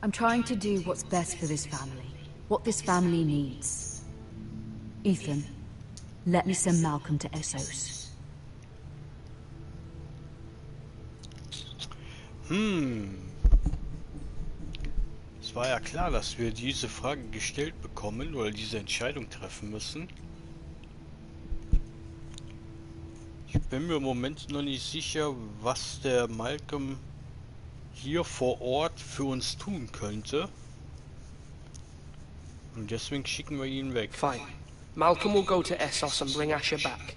I'm trying to do what's best for this family. What this family needs. Ethan, let me send Malcolm to Essos. Es war ja klar, dass wir diese Frage gestellt bekommen oder diese Entscheidung treffen müssen. Ich bin mir im Moment noch nicht sicher, was der Malcolm hier vor Ort für uns tun könnte. Und deswegen schicken wir ihn weg. Fine. Malcolm will go to Essos and bring Asher back.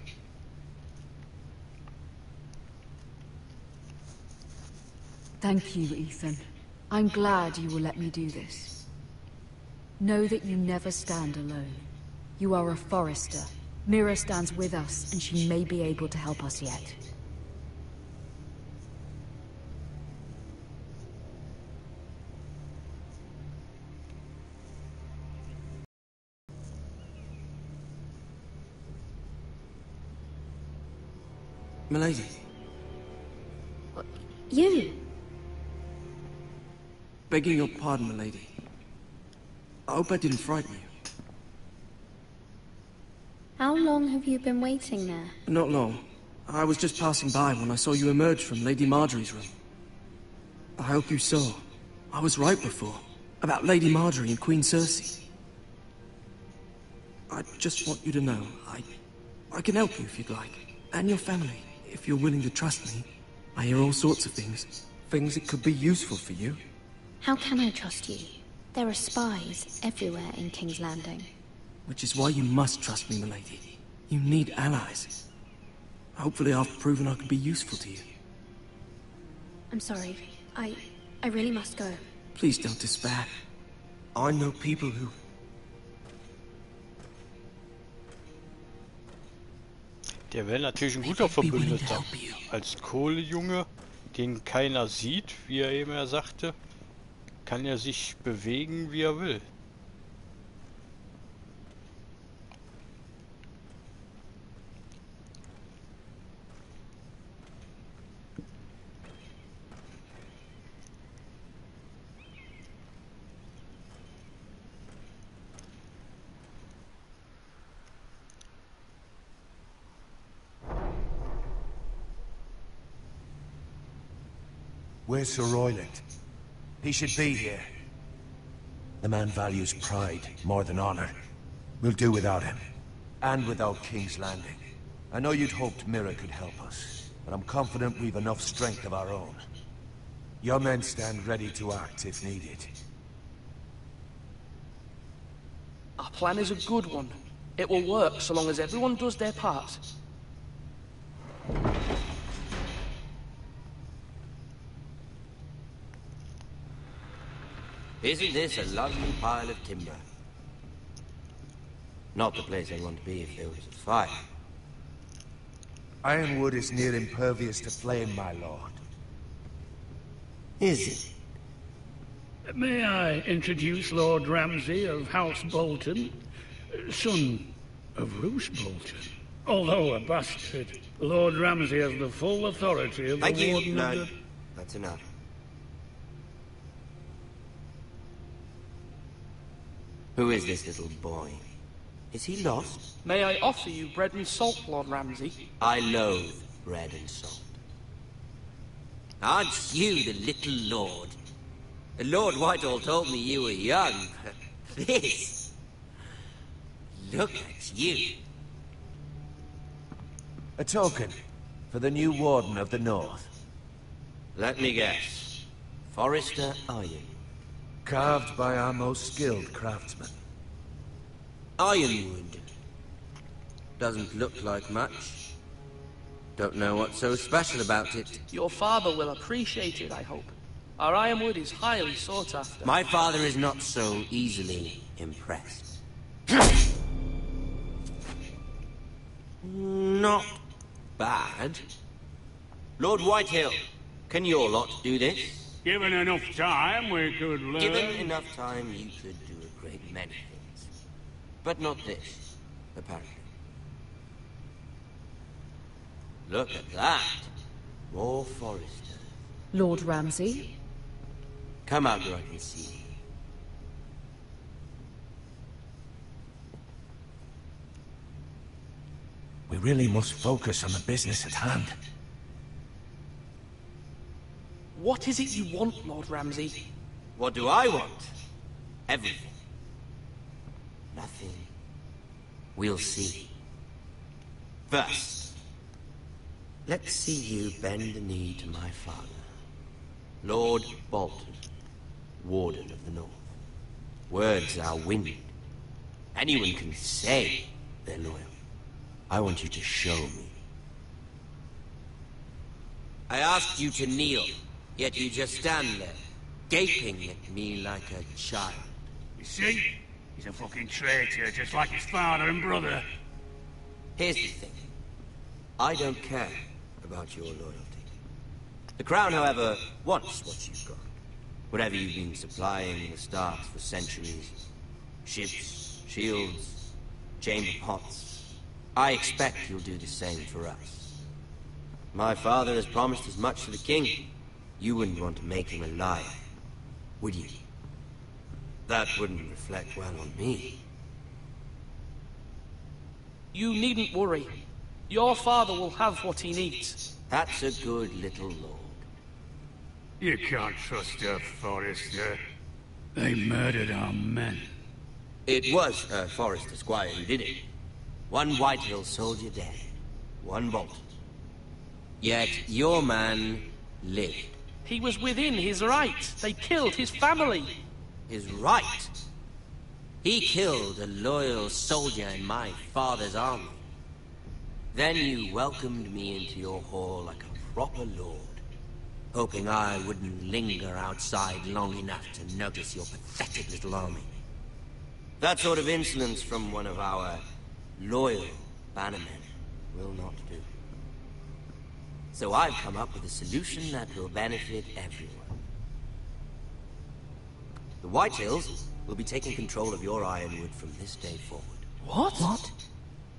Thank you, Ethan. I'm glad you will let me do this. Know that you never stand alone. You are a Forester. Mira stands with us, and she may be able to help us yet. Milady. You? Begging your pardon, milady. I hope I didn't frighten you. How long have you been waiting there? Not long. I was just passing by when I saw you emerge from Lady Marjorie's room. I hope you saw. I was right before. About Lady Marjorie and Queen Cersei. I just want you to know, I can help you if you'd like. And your family, if you're willing to trust me. I hear all sorts of things. Things that could be useful for you. How can I trust you? There are spies everywhere in King's Landing. Which is why you must trust me, milady. You need allies. Hopefully I've proven I can be useful to you. I'm sorry. I really must go. Please don't despair. I know people who... Der wäre natürlich ein guter Verbündeter. Als Kohlejunge, den keiner sieht, wie er eben sagte, kann er sich bewegen, wie er will. Where's Sir Royland? He should be here. The man values pride more than honor. We'll do without him. And without King's Landing. I know you'd hoped Mira could help us, but I'm confident we've enough strength of our own. Your men stand ready to act if needed. I Our plan is a good one. It will work so long as everyone does their part. Isn't this a lovely pile of timber? Not the place I'd want to be if there was a fire. Ironwood is near impervious to flame, my lord. Is it? May I introduce Lord Ramsay of House Bolton, son of Roose Bolton? Although a bastard, Lord Ramsay has the full authority of Thank the you. Warden No, of the... that's enough. Who is this little boy? Is he lost? May I offer you bread and salt, Lord Ramsay? I loathe bread and salt. Aren't you the little lord? Lord Whitehall told me you were young. This... Look at you. A token for the new Warden of the North. Let me guess. Forrester Iron. Carved by our most skilled craftsmen. Ironwood. Doesn't look like much. Don't know what's so special about it. Your father will appreciate it, I hope. Our ironwood is highly sought after. My father is not so easily impressed. Not bad. Lord Whitehill, can your lot do this? Given enough time, we could learn... Given enough time, you could do a great many things. But not this, apparently. Look at that. More Forrester. Lord Ramsay? Come out where I can see you. We really must focus on the business at hand. What is it you want, Lord Ramsay? What do I want? Everything. Nothing. We'll see. First, let's see you bend the knee to my father, Lord Bolton, Warden of the North. Words are wind. Anyone can say they're loyal. I want you to show me. I asked you to kneel, yet you just stand there, gaping at me like a child. You see? He's a fucking traitor, just like his father and brother. Here's the thing. I don't care about your loyalty. The Crown, however, wants what you've got. Whatever you've been supplying the Starks for centuries. Ships, shields, chamber pots. I expect you'll do the same for us. My father has promised as much to the king. You wouldn't want to make him a liar, would you? That wouldn't reflect well on me. You needn't worry. Your father will have what he needs. That's a good little lord. You can't trust her, Forrester. They murdered our men. It was Forrester Squire who did it. One Whitehill soldier dead. One Bolton. Yet your man lived. He was within his right. They killed his family. His right? He killed a loyal soldier in my father's army. Then you welcomed me into your hall like a proper lord, hoping I wouldn't linger outside long enough to notice your pathetic little army. That sort of insolence from one of our loyal bannermen will not do. So I've come up with a solution that will benefit everyone. The Whitehills will be taking control of your ironwood from this day forward. What? What?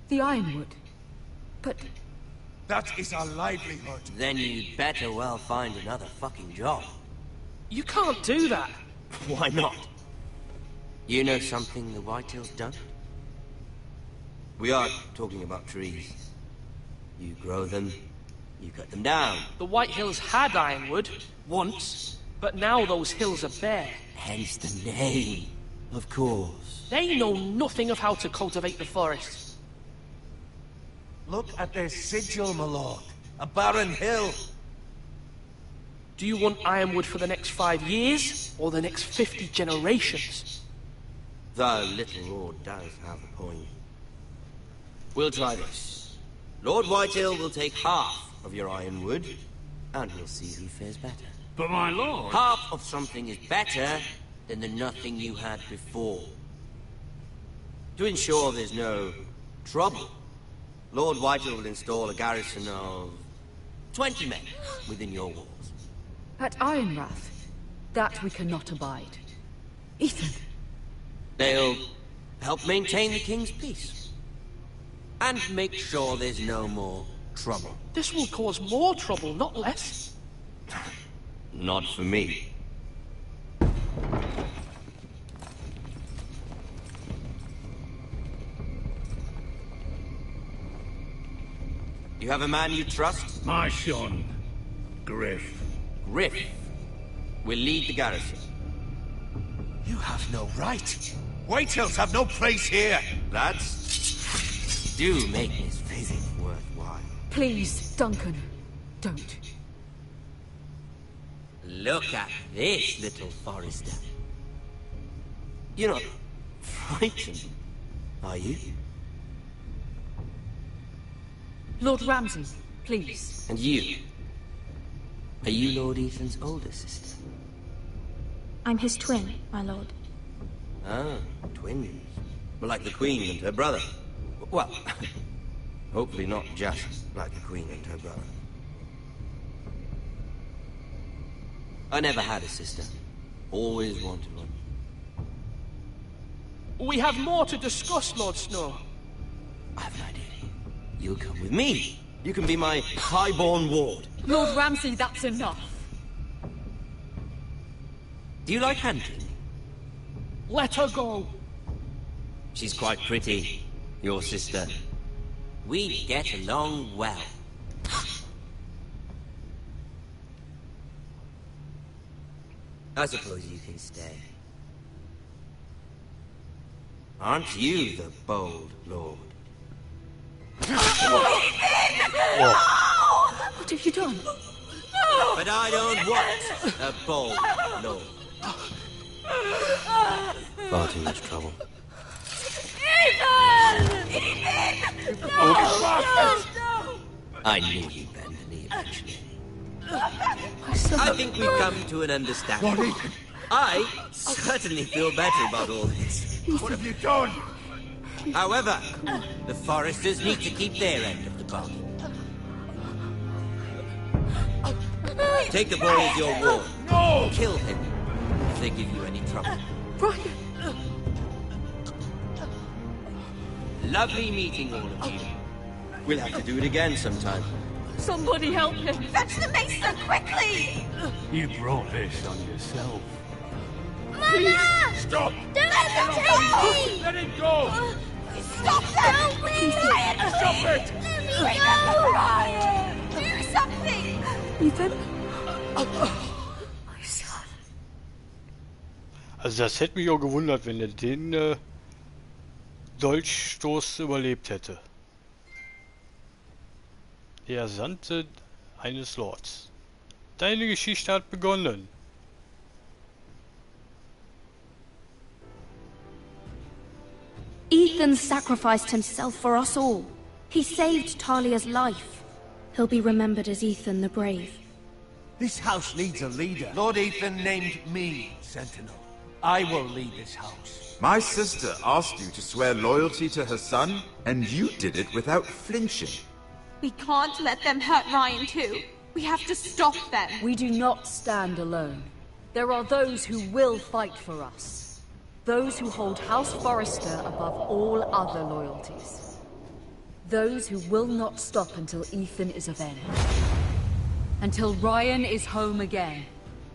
The ironwood? But... That is our livelihood. Then you'd better well find another fucking job. You can't do that. Why not? You know something the Whitehills don't? We are talking about trees. You grow them, you cut them down. The White Hills had ironwood, once, but now those hills are bare. Hence the name, of course. They know nothing of how to cultivate the forest. Look at their sigil, my lord. A barren hill. Do you want ironwood for the next 5 years, or the next 50 generations? The little lord does have a point. We'll try this. Lord Whitehill will take half of your ironwood, and we'll see who fares better. But my lord... Half of something is better than the nothing you had before. To ensure there's no trouble, Lord Whitehill will install a garrison of 20 men within your walls. At Ironrath, that we cannot abide. Ethan. They'll help maintain the king's peace. And make sure there's no more trouble. This will cause more trouble, not less. Not for me. You have a man you trust? My son, Griff. Griff will lead the garrison. You have no right. Whitehills have no place here. Lads, do make this visit worthwhile. Please, Duncan, don't. Look at this, little Forrester. You're not frightened, are you? Lord Ramsay, please. And you? Are you Lord Ethan's older sister? I'm his twin, my lord. Ah, twins. Like the Queen and her brother. Well, hopefully not just like the Queen and her brother. I never had a sister. Always wanted one. We have more to discuss, Lord Snow. I have an idea. You'll come with me. You can be my highborn ward. Lord Ramsay, that's enough. Do you like hunting? Let her go. She's quite pretty, your sister. We get along well. I suppose you can stay. Aren't you the bold lord? What have you done? But I don't want a bold lord. Far too much trouble. I knew you'd bend the knee eventually. I think we've come to an understanding. I certainly feel better about all this. What have you done? However, the Foresters need to keep their end of the bargain. Take the boy as your ward. No! Kill him if they give you any trouble. Brian! Lovely meeting all of you. We'll have to do it again sometime. Somebody help him! Fetch the mason, quickly! You brought this on yourself. Mama! Stop! Don't let them take me! Let it go! Stop them! Ryan, Stop it! Let me go! Ryan! Do something! Ethan? Also das hätte mich auch gewundert, wenn er den Dolchstoß überlebt hätte. Er Sandte eines Lords. Deine Geschichte hat begonnen. Ethan sacrificed himself for us all. He saved Talia's life. He'll be remembered as Ethan the Brave. This house needs a leader. Lord Ethan named me Sentinel. I will lead this house. My sister asked you to swear loyalty to her son, and you did it without flinching. We can't let them hurt Ryan too. We have to stop them. We do not stand alone. There are those who will fight for us. Those who hold House Forrester above all other loyalties. Those who will not stop until Ethan is avenged. Until Ryan is home again,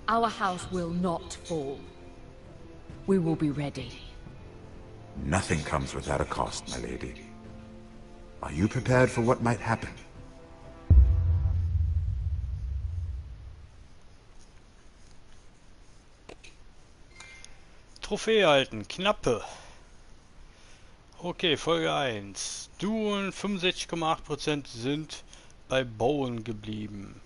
our house will not fall. We will be ready. Nothing comes without a cost, my lady. Are you prepared for what might happen? Trophäe erhalten, knappe. Okay, Folge 1. Du und 65,8% sind bei Bauen geblieben.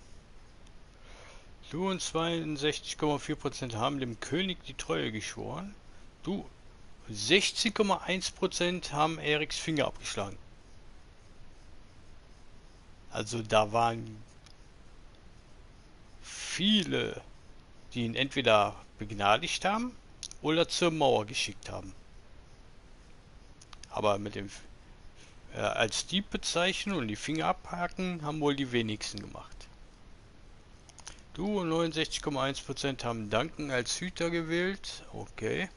Du und 62,4% haben dem König die Treue geschworen. Du 16,1% haben Eriks Finger abgeschlagen. Also da waren viele, die ihn entweder begnadigt haben oder zur Mauer geschickt haben. Aber mit dem als Dieb bezeichnen und die Finger abhaken haben wohl die wenigsten gemacht. Du und 69,1% haben Duncan als Hüter gewählt. Okay.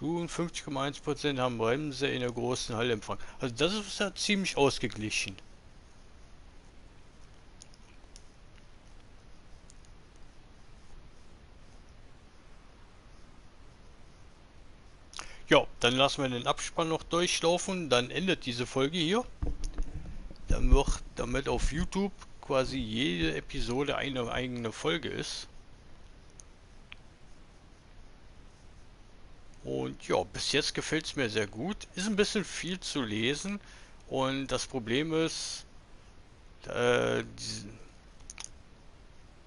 Du und 50,1% haben Bremse in der großen Halle empfangen. Also das ist ja ziemlich ausgeglichen. Ja, dann lassen wir den Abspann noch durchlaufen. Dann endet diese Folge hier. Dann wird damit auf YouTube quasi jede Episode eine eigene Folge ist. Und ja, bis jetzt gefällt es mir sehr gut. Ist ein bisschen viel zu lesen. Und das Problem ist,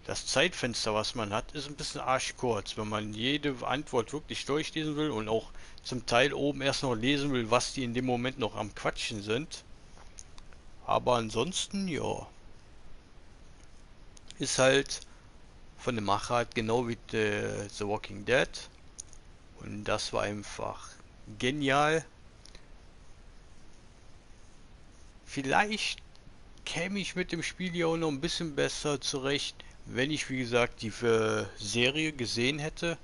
das Zeitfenster, was man hat, ist ein bisschen arschkurz. Wenn man jede Antwort wirklich durchlesen will und auch zum Teil oben erst noch lesen will, was die in dem Moment noch am Quatschen sind. Aber ansonsten, ja. Ist halt von der Machart genau wie The Walking Dead. Und das war einfach genial. Vielleicht käme ich mit dem Spiel ja auch noch ein bisschen besser zurecht, wenn ich, wie gesagt, die Serie gesehen hätte.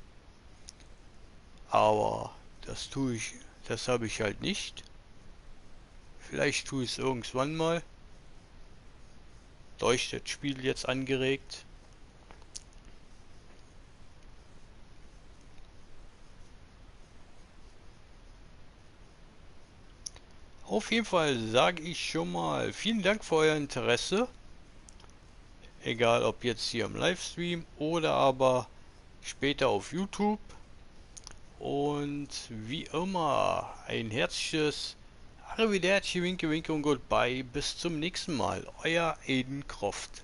Aber das habe ich halt nicht. Vielleicht tue ich es irgendwann mal. Durch das Spiel jetzt angeregt. Auf jeden Fall sage ich schon mal vielen Dank für euer Interesse. Egal ob jetzt hier im Livestream oder aber später auf YouTube. Und wie immer ein herzliches Arrivederci, Winke, Winke und Goodbye. Bis zum nächsten Mal. Euer Aiden Croft.